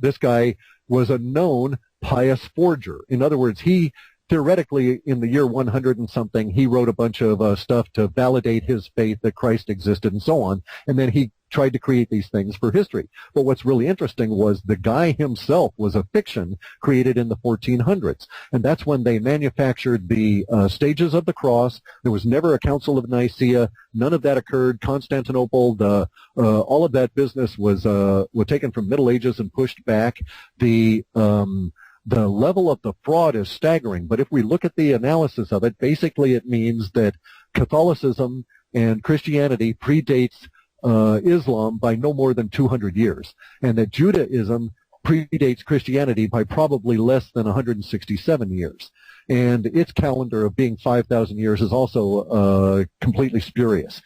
was a known pious forger. In other words, he theoretically in the year 100 and something, he wrote a bunch of stuff to validate his faith that Christ existed and so on. And then he tried to create these things for history. But what's really interesting was the guy himself was a fiction created in the 1400s. And that's when they manufactured the stages of the cross. There was never a Council of Nicaea. None of that occurred. Constantinople, all of that business was taken from Middle Ages and pushed back. The level of the fraud is staggering. But if we look at the analysis of it, basically it means that Catholicism and Christianity predates Islam by no more than 200 years, and that Judaism predates Christianity by probably less than 167 years. And its calendar of being 5,000 years is also completely spurious.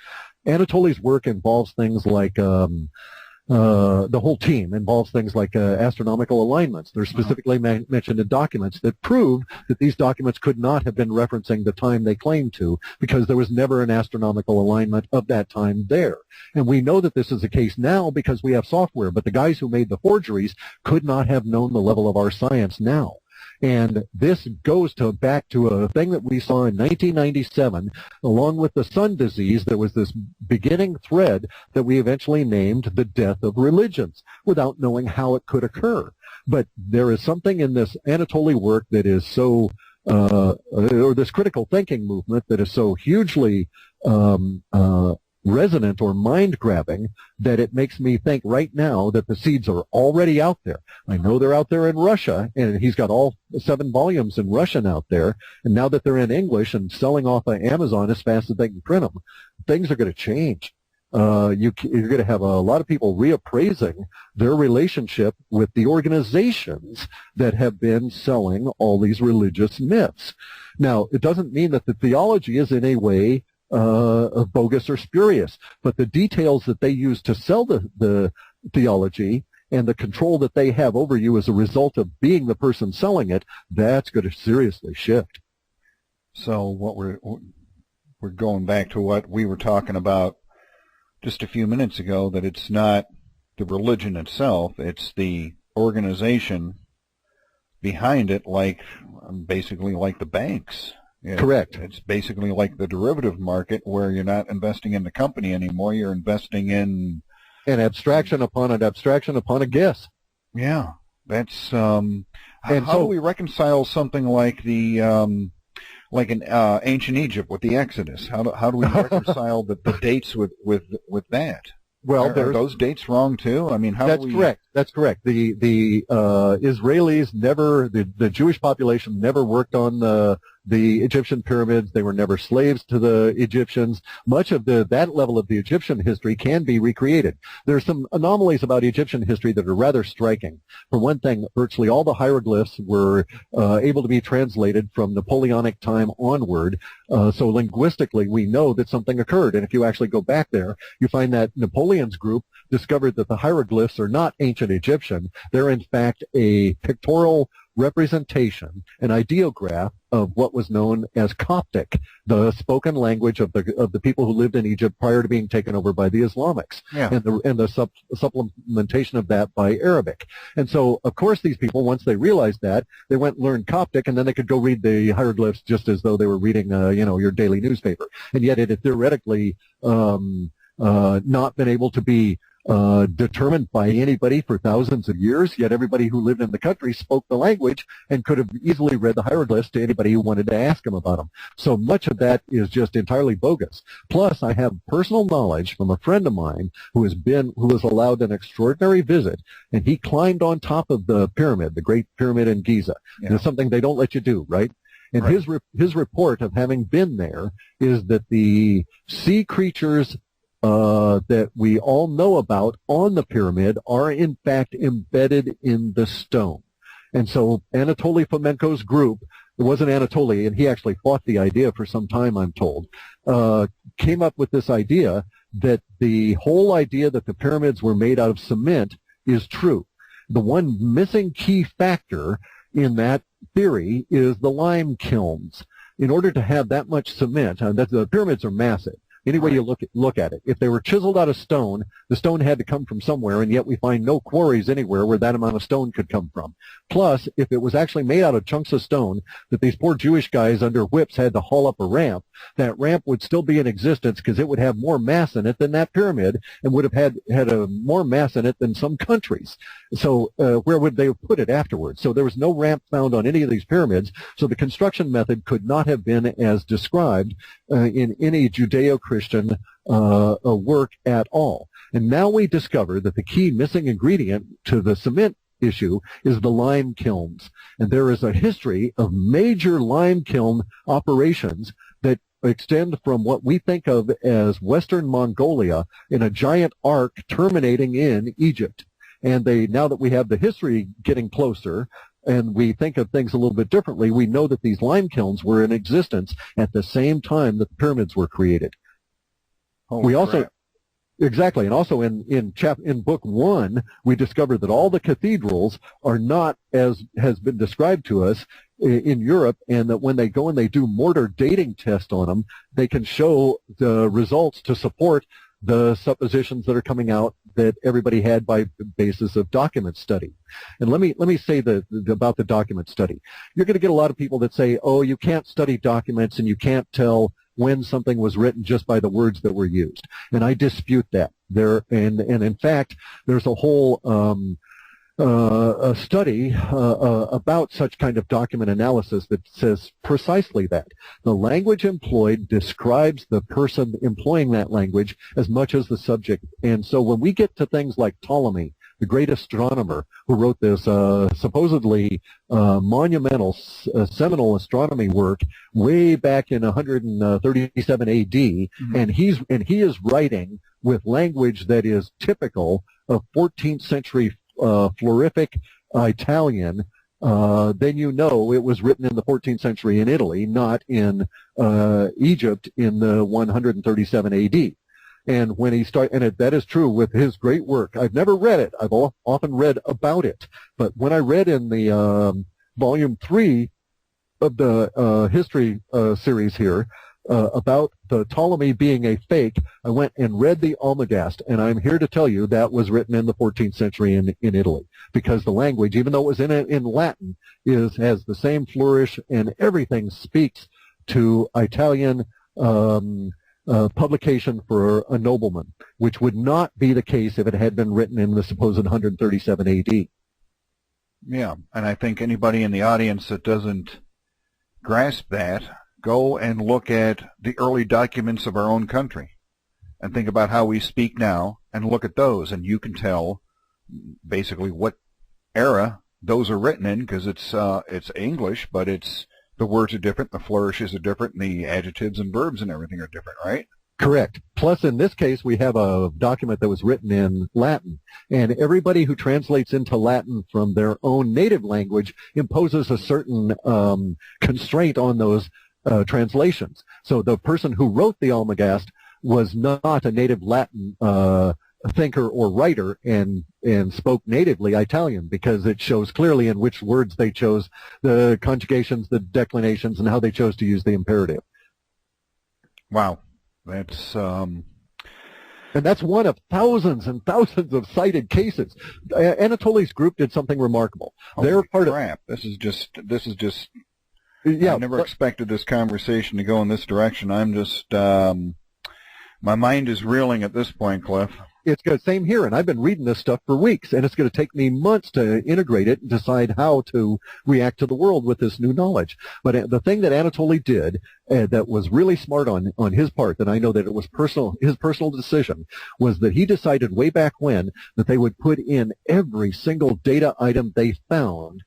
Anatoly's work involves things like the whole team involves things like astronomical alignments. They're specifically mentioned in documents that prove that these documents could not have been referencing the time they claim to, because there was never an astronomical alignment of that time there. And we know that this is the case now because we have software, but the guys who made the forgeries could not have known the level of our science now. And this goes back to a thing that we saw in 1997, along with the sun disease. There was this beginning thread that we eventually named the death of religions, without knowing how it could occur. But there is something in this Anatoly work that is so, or this critical thinking movement that is so hugely resonant or mind-grabbing that it makes me think right now that the seeds are already out there. I know they're out there in Russia, and he's got all 7 volumes in Russian out there, and now that they're in English and selling off of Amazon as fast as they can print them, things are going to change. You're going to have a lot of people reappraising their relationship with the organizations that have been selling all these religious myths. Now, it doesn't mean that the theology is in a way bogus or spurious, but the details that they use to sell the theology and the control that they have over you as a result of being the person selling it, that's going to seriously shift. So what we're going back to what we were talking about just a few minutes ago, that it's not the religion itself, it's the organization behind it, like basically like the banks. Correct. It's basically like the derivative market, where you're not investing in the company anymore. You're investing in an abstraction upon an abstraction upon a guess. Yeah, that's how do we reconcile something like the like in ancient Egypt with the Exodus? How do we reconcile the dates with that? Well, are those dates wrong too? I mean, how that's do we... correct. That's correct. The Israelis never, the Jewish population never worked on the Egyptian pyramids. They were never slaves to the Egyptians. Much of that level of the Egyptian history can be recreated. There's some anomalies about Egyptian history that are rather striking. For one thing, virtually all the hieroglyphs were able to be translated from Napoleonic time onward. So linguistically, we know that something occurred. And if you actually go back there, you find that Napoleon's group discovered that the hieroglyphs are not ancient Egyptian. They're in fact a pictorial representation, an ideograph of what was known as Coptic, the spoken language of the people who lived in Egypt prior to being taken over by the Islamics, and the supplementation of that by Arabic. And so, of course, these people, once they realized that, they went and learned Coptic, and then they could go read the hieroglyphs just as though they were reading, your daily newspaper. And yet it had theoretically not been able to be determined by anybody for thousands of years, yet everybody who lived in the country spoke the language and could have easily read the hieroglyphs to anybody who wanted to ask them about them. So much of that is just entirely bogus. Plus, I have personal knowledge from a friend of mine who was allowed an extraordinary visit, and he climbed on top of the pyramid, the Great Pyramid in Giza. Yeah. It's something they don't let you do, right? And right. His report of having been there is that the sea creatures that we all know about on the pyramid are in fact embedded in the stone. And so Anatoly Fomenko's group, it wasn't Anatoly, and he actually fought the idea for some time, I'm told, came up with this idea that the whole idea that the pyramids were made out of cement is true. The one missing key factor in that theory is the lime kilns. In order to have that much cement, the pyramids are massive. Any way you look at it, if they were chiseled out of stone, the stone had to come from somewhere, and yet we find no quarries anywhere where that amount of stone could come from. Plus, if it was actually made out of chunks of stone that these poor Jewish guys under whips had to haul up a ramp, that ramp would still be in existence because it would have more mass in it than that pyramid, and would have had more mass in it than some countries. So where would they have put it afterwards? So there was no ramp found on any of these pyramids, so the construction method could not have been as described in any Judeo-Christian work at all. And now we discover that the key missing ingredient to the cement issue is the lime kilns. And there is a history of major lime kiln operations that extend from what we think of as Western Mongolia in a giant arc terminating in Egypt. And now that we have the history getting closer, and we think of things a little bit differently, we know that these lime kilns were in existence at the same time that the pyramids were created. Holy crap. Exactly, and also in book 1, we discovered that all the cathedrals are not as has been described to us in Europe, and that when they go and they do mortar dating tests on them, they can show the results to support the suppositions that are coming out that everybody had by basis of document study. And let me say about the document study. You're going to get a lot of people that say, oh, you can't study documents and you can't tell when something was written just by the words that were used. And I dispute that. And in fact, there's a whole a study about such kind of document analysis that says precisely that. The language employed describes the person employing that language as much as the subject. And so when we get to things like Ptolemy, the great astronomer who wrote this supposedly monumental, seminal astronomy work way back in 137 A.D., and he is writing with language that is typical of 14th century florific Italian, then you know it was written in the 14th century in Italy, not in Egypt in the 137 A.D. And when he started, and that is true with his great work. I've never read it. I've often read about it. But when I read in the volume 3 of the history series here about the Ptolemy being a fake, I went and read the Almagest, and I'm here to tell you that was written in the 14th century in Italy, because the language, even though it was in Latin, has the same flourish, and everything speaks to Italian publication for a nobleman, which would not be the case if it had been written in the supposed 137 A.D. Yeah, and I think anybody in the audience that doesn't grasp that, go and look at the early documents of our own country and think about how we speak now and look at those, and you can tell basically what era those are written in, because it's English, but the words are different, the flourishes are different, and the adjectives and verbs and everything are different, right? Correct. Plus, in this case, we have a document that was written in Latin, and everybody who translates into Latin from their own native language imposes a certain constraint on those translations. So the person who wrote the Almagest was not a native Latin thinker or writer and spoke natively Italian, because it shows clearly in which words they chose the conjugations, the declinations, and how they chose to use the imperative. Wow. That's and that's one of thousands and thousands of cited cases. Anatoly's group did something remarkable. They're part crap. This is just yeah, I never expected this conversation to go in this direction. I'm just my mind is reeling at this point, Cliff. It's good. Same here, and I've been reading this stuff for weeks, and it's going to take me months to integrate it and decide how to react to the world with this new knowledge. But the thing that Anatoly did that was really smart on his part, and I know that it was his personal decision, was that he decided way back when that they would put in every single data item they found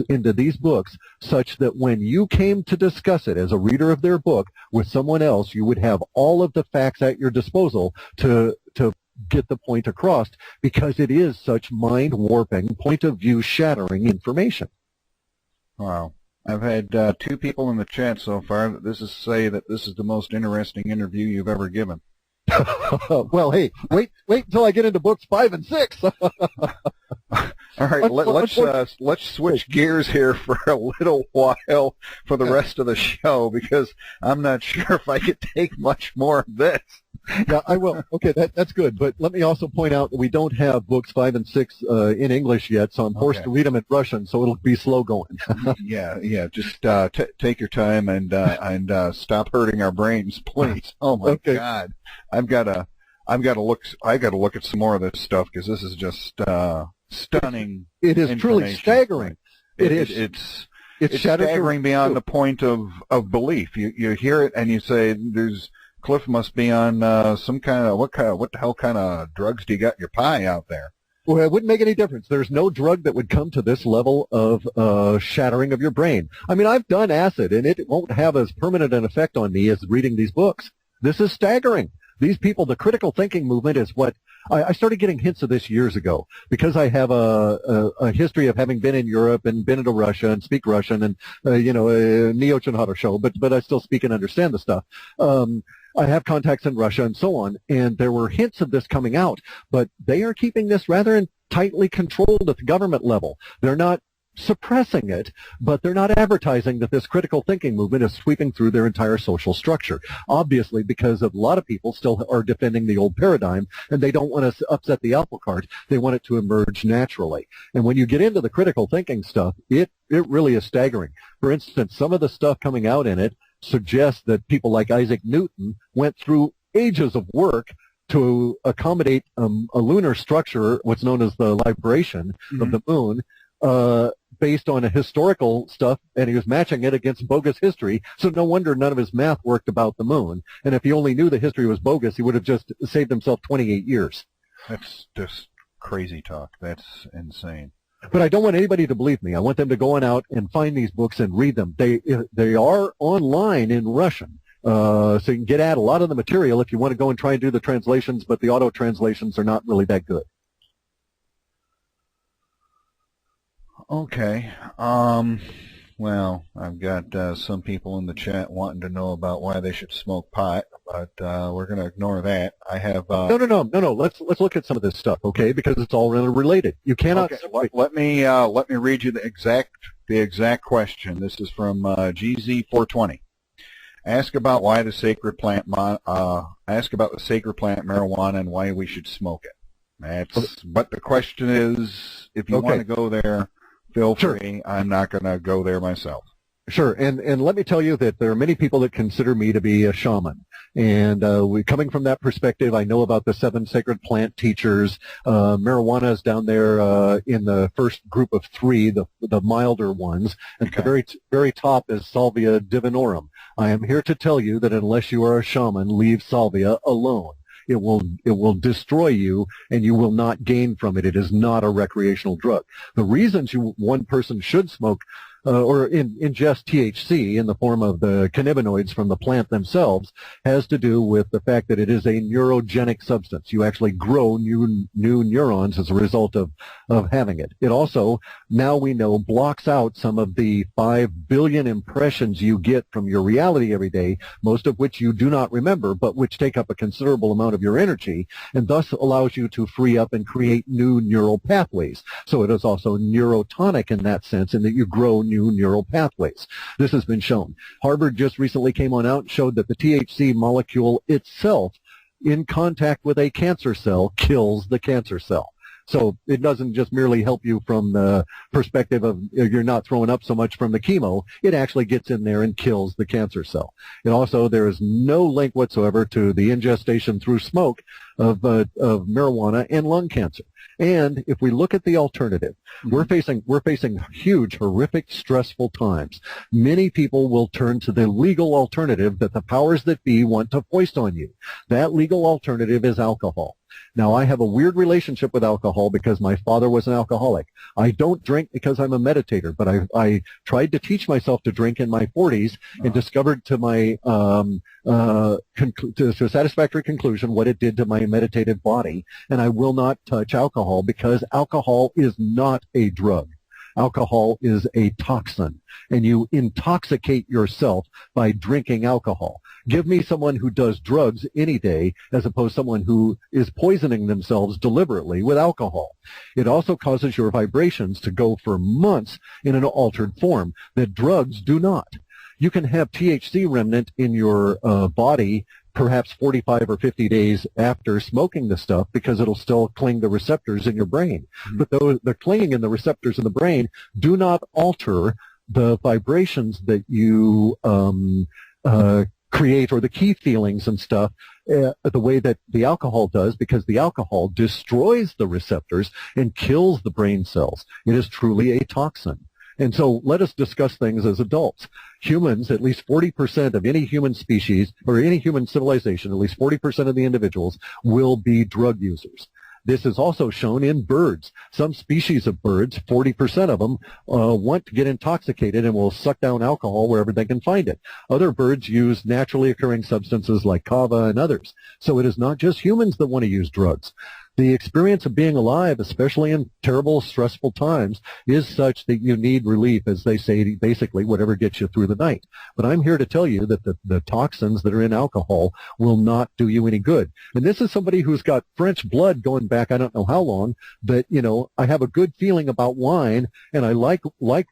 into these books, such that when you came to discuss it as a reader of their book with someone else, you would have all of the facts at your disposal to get the point across, because it is such mind-warping, point-of-view shattering information. Wow. I've had 2 people in the chat so far that say that this is the most interesting interview you've ever given. Well, hey, wait until I get into books 5 and 6. All right, let's switch gears here for a little while for the rest of the show, because I'm not sure if I could take much more of this. Yeah, I will. Okay, that's good. But let me also point out that we don't have books 5 and 6 in English yet, so I'm forced to read them in Russian, so it'll be slow going. Yeah. Just take your time and stop hurting our brains, please. Oh my God, I've got to look at some more of this stuff, because this is just stunning. It is truly staggering. It's staggering beyond the point of belief. You hear it and you say, Cliff must be on some kind of what the hell kind of drugs do you got in your pie out there? Well, it wouldn't make any difference. There's no drug that would come to this level of shattering of your brain. I mean, I've done acid, and it won't have as permanent an effect on me as reading these books. This is staggering. These people, the critical thinking movement is what I started getting hints of this years ago because I have a history of having been in Europe and been into Russia and speak Russian and, but I still speak and understand the stuff. I have contacts in Russia and so on, and there were hints of this coming out, but they are keeping this rather tightly controlled at the government level. They're not suppressing it, but they're not advertising that this critical thinking movement is sweeping through their entire social structure. Obviously, because a lot of people still are defending the old paradigm, and they don't want to upset the apple cart. They want it to emerge naturally. And when you get into the critical thinking stuff, it really is staggering. For instance, some of the stuff coming out in it suggests that people like Isaac Newton went through ages of work to accommodate a lunar structure, what's known as the libration of the moon, based on a historical stuff, and he was matching it against bogus history, so no wonder none of his math worked about the moon. And if he only knew the history was bogus, he would have just saved himself 28 years. That's just crazy talk. That's insane. But I don't want anybody to believe me. I want them to go on out and find these books and read them. They are online in Russian, so you can get at a lot of the material if you want to go and try and do the translations, but the auto translations are not really that good. Okay. Well, I've got some people in the chat wanting to know about why they should smoke pot, but we're going to ignore that. I have No. Let's look at some of this stuff, okay? Because it's all really related. You cannot. Okay. Let me read you the exact question. This is from GZ420. Ask about the sacred plant marijuana and why we should smoke it. But the question is, if you want to go there, feel free. I'm not going to go there myself. Sure, and let me tell you that there are many people that consider me to be a shaman. And coming from that perspective, I know about the 7 sacred plant teachers. Marijuana is down there in the first group of 3, the milder ones. And at the very top is Salvia divinorum. I am here to tell you that unless you are a shaman, leave Salvia alone. It will destroy you, and you will not gain from it. It is not a recreational drug. The reasons one person should smoke or ingest THC in the form of the cannabinoids from the plant themselves has to do with the fact that it is a neurogenic substance. You actually grow new neurons as a result of having it. It also, now we know, blocks out some of the 5 billion impressions you get from your reality every day, most of which you do not remember, but which take up a considerable amount of your energy, and thus allows you to free up and create new neural pathways. So it is also neurotonic in that sense, in that you grow new neural pathways. This has been shown. Harvard just recently came on out and showed that the THC molecule itself, in contact with a cancer cell, kills the cancer cell. So it doesn't just merely help you from the perspective of you're not throwing up so much from the chemo. It actually gets in there and kills the cancer cell. And also, there is no link whatsoever to the ingestion through smoke of marijuana and lung cancer. And if we look at the alternative, we're facing huge, horrific, stressful times. Many people will turn to the legal alternative that the powers that be want to foist on you. That legal alternative is alcohol. Now, I have a weird relationship with alcohol because my father was an alcoholic. I don't drink because I'm a meditator, but I tried to teach myself to drink in my 40s and discovered to my to a satisfactory conclusion what it did to my meditative body, and I will not touch alcohol because alcohol is not a drug. Alcohol is a toxin, and you intoxicate yourself by drinking alcohol. Give me someone who does drugs any day as opposed to someone who is poisoning themselves deliberately with alcohol. It also causes your vibrations to go for months in an altered form that drugs do not. You can have THC remnant in your body perhaps 45 or 50 days after smoking the stuff because it'll still cling to receptors in your brain. But the clinging in the receptors in the brain do not alter the vibrations that you create, or the key feelings and stuff, the way that the alcohol does, because the alcohol destroys the receptors and kills the brain cells. It is truly a toxin. And so let us discuss things as adults. Humans, at least 40% of any human species or any human civilization, at least 40% of the individuals will be drug users. This is also shown in birds. Some species of birds, 40% of them, want to get intoxicated and will suck down alcohol wherever they can find it. Other birds use naturally occurring substances like kava and others. So it is not just humans that want to use drugs. The experience of being alive, especially in terrible, stressful times, is such that you need relief, as they say, basically whatever gets you through the night. But I'm here to tell you that the toxins that are in alcohol will not do you any good. And this is somebody who's got French blood going back I don't know how long, but, I have a good feeling about wine, and I like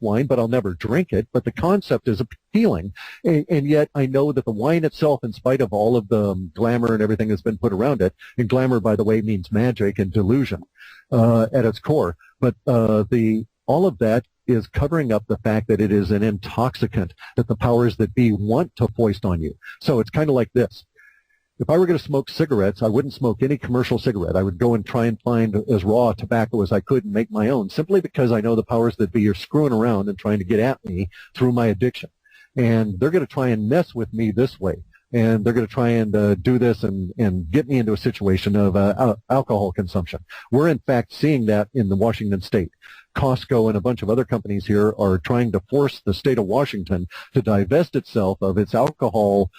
wine, but I'll never drink it. But the concept is appealing. And yet I know that the wine itself, in spite of all of the glamour and everything that's been put around it, and glamour, by the way, means magic and delusion at its core. But all of that is covering up the fact that it is an intoxicant that the powers that be want to foist on you. So it's kind of like this. If I were going to smoke cigarettes, I wouldn't smoke any commercial cigarette. I would go and try and find as raw tobacco as I could and make my own, simply because I know the powers that be are screwing around and trying to get at me through my addiction. And they're going to try and mess with me this way. And they're going to try and do this and get me into a situation of alcohol consumption. We're, in fact, seeing that in the Washington state. Costco and a bunch of other companies here are trying to force the state of Washington to divest itself of its alcohol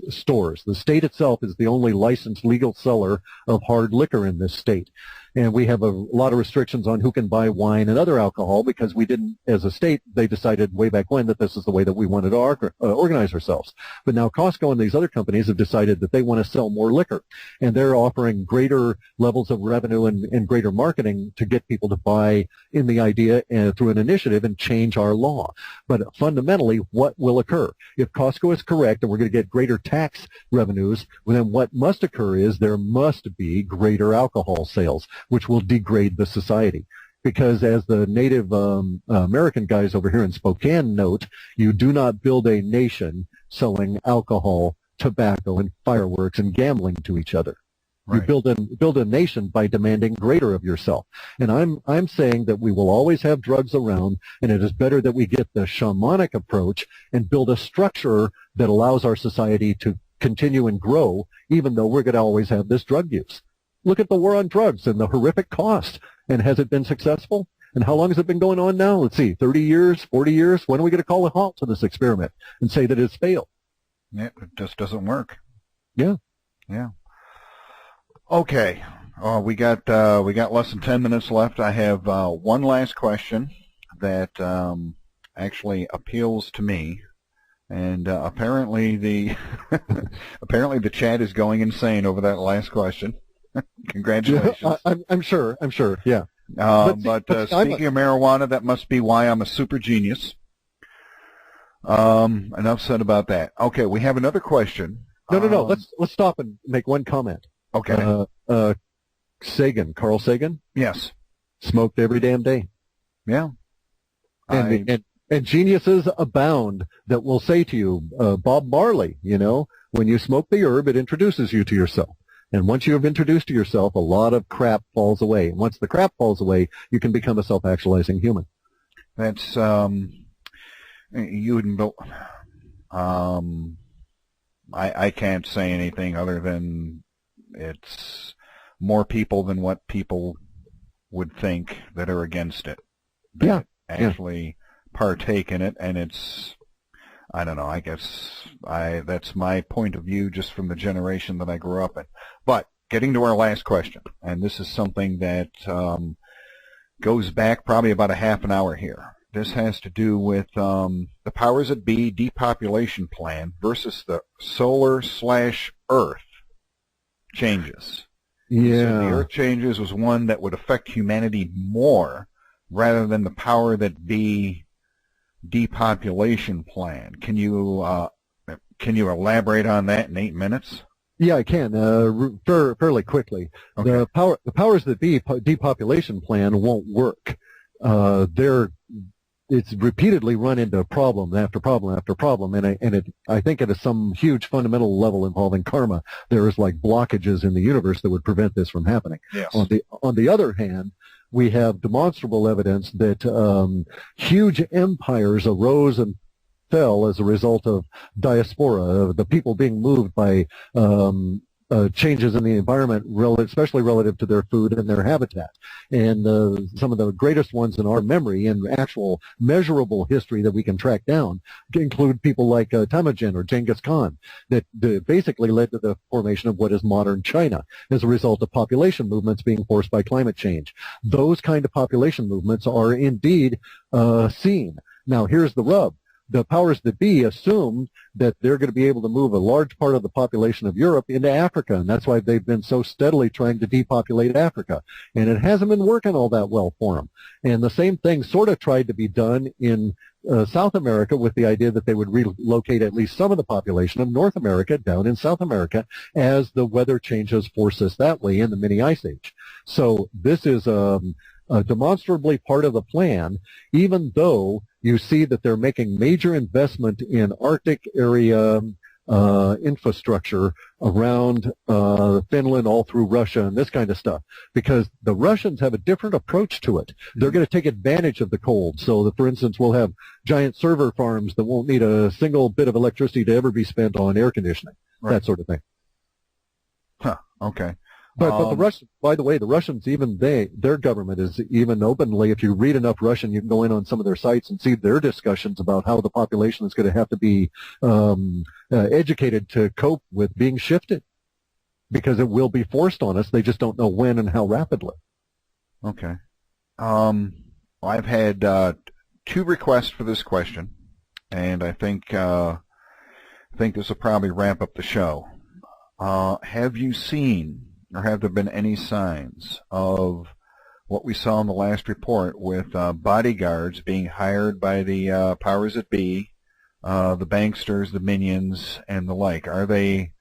stores. The state itself is the only licensed legal seller of hard liquor in this state. And we have a lot of restrictions on who can buy wine and other alcohol because we didn't, as a state, they decided way back when that this is the way that we wanted to organize ourselves. But now Costco and these other companies have decided that they want to sell more liquor. And they're offering greater levels of revenue and greater marketing to get people to buy in the idea through an initiative and change our law. But fundamentally, what will occur? If Costco is correct and we're going to get greater tax revenues, then what must occur is there must be greater alcohol sales, which will degrade the society. Because as the Native American guys over here in Spokane note, you do not build a nation selling alcohol, tobacco, and fireworks and gambling to each other. Right. You build a nation by demanding greater of yourself. And I'm saying that we will always have drugs around, and it is better that we get the shamanic approach and build a structure that allows our society to continue and grow, even though we're going to always have this drug use. Look at the war on drugs and the horrific cost. And has it been successful? And how long has it been going on now? Let's see, 30 years, 40 years? When are we going to call a halt to this experiment and say that it's failed? Yeah, it just doesn't work. Yeah. Yeah. Okay. We got less than 10 minutes left. I have one last question that actually appeals to me. And apparently the chat is going insane over that last question. Congratulations. Yeah, I'm sure. Yeah. But speaking of marijuana, that must be why I'm a super genius. Enough said about that. Okay, we have another question. No. Let's stop and make one comment. Okay. Carl Sagan. Yes. Smoked every damn day. Yeah. And geniuses abound that will say to you, Bob Marley, when you smoke the herb, it introduces you to yourself. And once you have introduced to yourself, a lot of crap falls away. And once the crap falls away, you can become a self-actualizing human. That's, I can't say anything other than it's more people than what people would think that are against it. That actually partake in it, and it's, I don't know, I guess that's my point of view just from the generation that I grew up in. But getting to our last question, and this is something that goes back probably about a half an hour here. This has to do with the powers that be depopulation plan versus the solar/Earth changes. Yeah. So the Earth changes was one that would affect humanity more rather than the power that be depopulation plan. Can you elaborate on that in 8 minutes? Yeah, I can. Fairly quickly. Okay. The powers that be depopulation plan won't work. It's repeatedly run into problem after problem after problem, and I think at some huge fundamental level involving karma, there is like blockages in the universe that would prevent this from happening. Yes. On the other hand, we have demonstrable evidence that huge empires arose and fell as a result of diaspora, the people being moved by changes in the environment, especially relative to their food and their habitat. And some of the greatest ones in our memory and actual measurable history that we can track down include people like Temujin or Genghis Khan that basically led to the formation of what is modern China as a result of population movements being forced by climate change. Those kind of population movements are indeed seen. Now, here's the rub. The powers that be assumed that they're going to be able to move a large part of the population of Europe into Africa, and that's why they've been so steadily trying to depopulate Africa. And it hasn't been working all that well for them. And the same thing sort of tried to be done in South America with the idea that they would relocate at least some of the population of North America down in South America as the weather changes force us that way in the mini ice age. So this is demonstrably part of the plan, even though you see that they're making major investment in Arctic area infrastructure around Finland, all through Russia, and this kind of stuff, because the Russians have a different approach to it. They're going to take advantage of the cold. So, that, for instance, we'll have giant server farms that won't need a single bit of electricity to ever be spent on air conditioning, that sort of thing. Huh, okay. But the Russians, by the way, the Russians, even their government is even openly, if you read enough Russian, you can go in on some of their sites and see their discussions about how the population is going to have to be educated to cope with being shifted, because it will be forced on us. They just don't know when and how rapidly. Okay. I've had 2 requests for this question, and I think this will probably wrap up the show. Have you seen, or have there been any signs of what we saw in the last report with bodyguards being hired by the powers that be, the banksters, the minions, and the like? Are they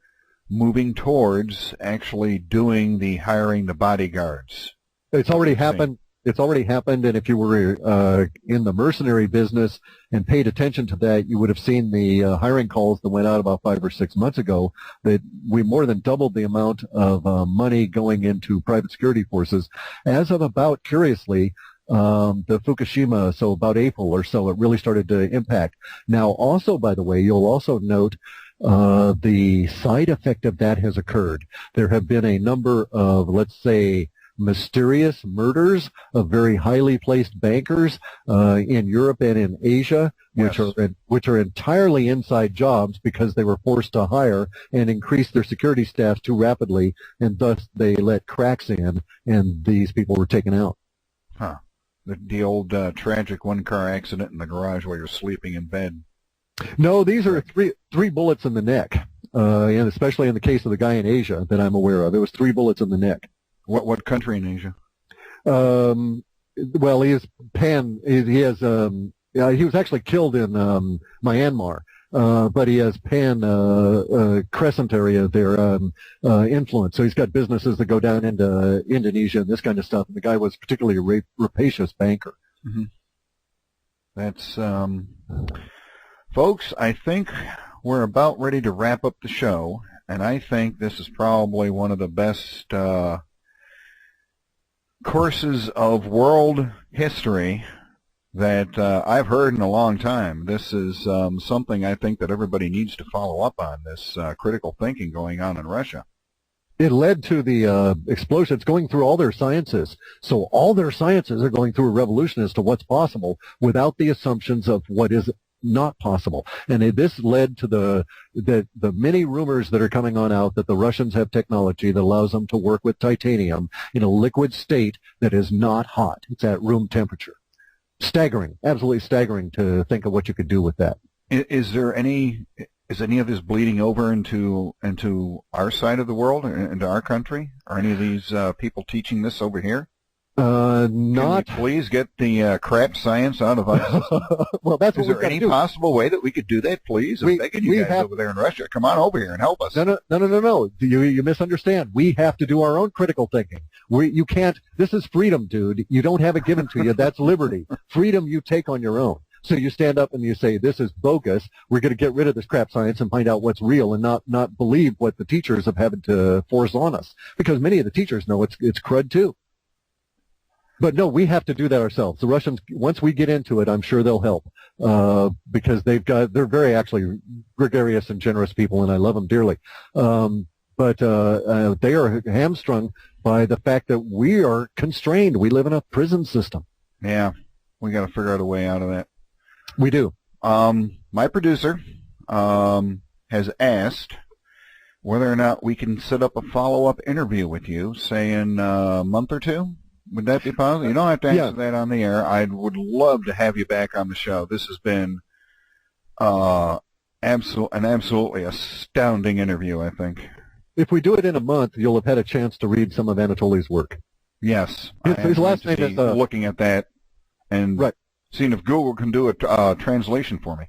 moving towards actually doing the hiring the bodyguards? It's already happened. It's already happened, and if you were in the mercenary business and paid attention to that, you would have seen the hiring calls that went out about 5 or 6 months ago, that we more than doubled the amount of money going into private security forces. As of about, curiously, the Fukushima, so about April or so, it really started to impact. Now, also, by the way, you'll also note the side effect of that has occurred. There have been a number of, let's say, mysterious murders of very highly placed bankers in Europe and in Asia, which are entirely inside jobs because they were forced to hire and increase their security staff too rapidly, and thus they let cracks in, and these people were taken out. Huh. The old tragic one-car accident in the garage while you're sleeping in bed. No, these are three bullets in the neck, and especially in the case of the guy in Asia that I'm aware of. It was 3 bullets in the neck. What country in Asia? Well, he is he has he was actually killed in Myanmar, but he has crescent area there influence. So he's got businesses that go down into Indonesia and this kind of stuff. And the guy was particularly a rapacious banker. Mm-hmm. That's folks, I think we're about ready to wrap up the show, and I think this is probably one of the best courses of world history that I've heard in a long time. This is something I think that everybody needs to follow up on, this critical thinking going on in Russia. It led to the explosion. It's going through all their sciences. So all their sciences are going through a revolution as to what's possible without the assumptions of what is not possible. And this led to the many rumors that are coming on out that the Russians have technology that allows them to work with titanium in a liquid state that is not hot. It's at room temperature. Staggering, absolutely staggering to think of what you could do with that. Is any of this bleeding over into our side of the world, into our country? Are any of these people teaching this over here? Not. Can we please get the crap science out of us. Well, that's what we've got to do. Is there any possible way that we could do that, please? I'm begging you guys over there in Russia. Come on over here and help us. No. You misunderstand. We have to do our own critical thinking. You can't. This is freedom, dude. You don't have it given to you. That's liberty. Freedom you take on your own. So you stand up and you say, this is bogus. We're going to get rid of this crap science and find out what's real, and not believe what the teachers have had to force on us. Because many of the teachers know it's crud too. But no, we have to do that ourselves. The Russians, once we get into it, I'm sure they'll help, because they're very actually gregarious and generous people, and I love them dearly. but they are hamstrung by the fact that we are constrained. We live in a prison system. Yeah, we got to figure out a way out of that. We do. My producer has asked whether or not we can set up a follow-up interview with you, say in a month or two. Would that be possible? You don't have to answer that on the air. I would love to have you back on the show. This has been an absolutely astounding interview, I think. If we do it in a month, you'll have had a chance to read some of Anatoly's work. Yes. His last name is... looking at that and seeing if Google can do a translation for me.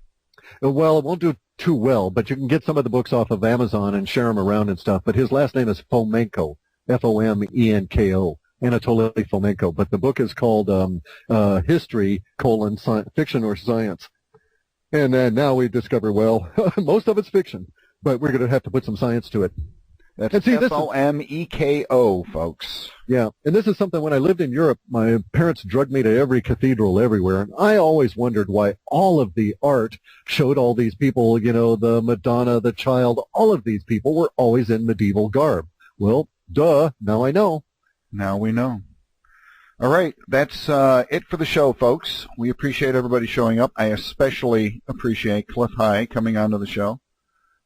Well, it won't do too well, but you can get some of the books off of Amazon and share them around and stuff. But his last name is Fomenko, Fomenko, Anatoly Fomenko. But the book is called History, Fiction or Science. And now we discover, well, most of it's fiction, but we're going to have to put some science to it. That's F-O-M-E-K-O, folks. Yeah, and this is something, when I lived in Europe, my parents drugged me to every cathedral everywhere, and I always wondered why all of the art showed all these people, you know, the Madonna, the Child, all of these people were always in medieval garb. Well, duh, now I know. Now we know. All right, that's it for the show, folks. We appreciate everybody showing up. I especially appreciate Clif High coming onto the show.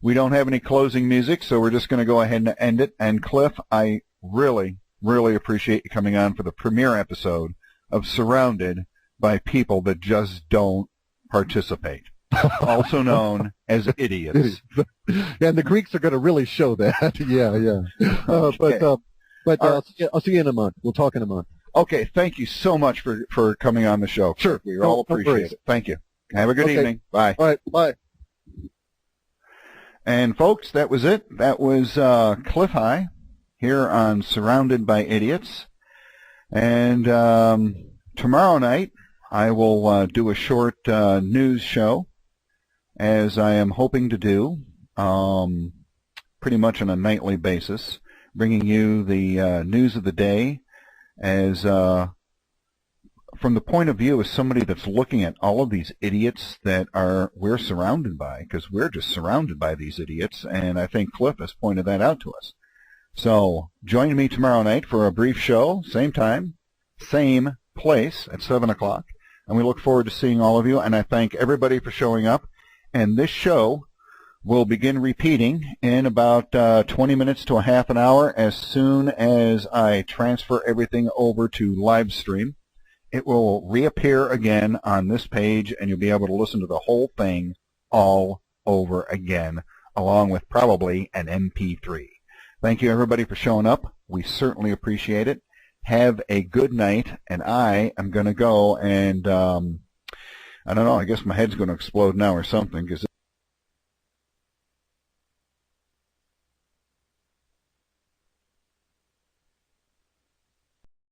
We don't have any closing music, so we're just going to go ahead and end it. And Clif, I really, really appreciate you coming on for the premiere episode of Surrounded by People That Just Don't Participate, also known as idiots. Yeah, and the Greeks are going to really show that. Yeah. But I'll see you in a month. We'll talk in a month. Okay, thank you so much for coming on the show. Sure. We all appreciate it. Thank you. Have a good evening. Bye. All right, bye. And, folks, that was it. That was Clif High here on Surrounded by Idiots. And tomorrow night I will do a short news show, as I am hoping to do pretty much on a nightly basis, bringing you the news of the day as from the point of view as somebody that's looking at all of these idiots that we're surrounded by, because we're just surrounded by these idiots, and I think Clif has pointed that out to us. So join me tomorrow night for a brief show, same time, same place at 7 o'clock, and we look forward to seeing all of you, and I thank everybody for showing up. And this show will begin repeating in about 20 minutes to a half an hour as soon as I transfer everything over to live stream. It will reappear again on this page, and you'll be able to listen to the whole thing all over again, along with probably an MP3. Thank you, everybody, for showing up. We certainly appreciate it. Have a good night, and I am going to go and, I don't know, I guess my head's going to explode now or something, because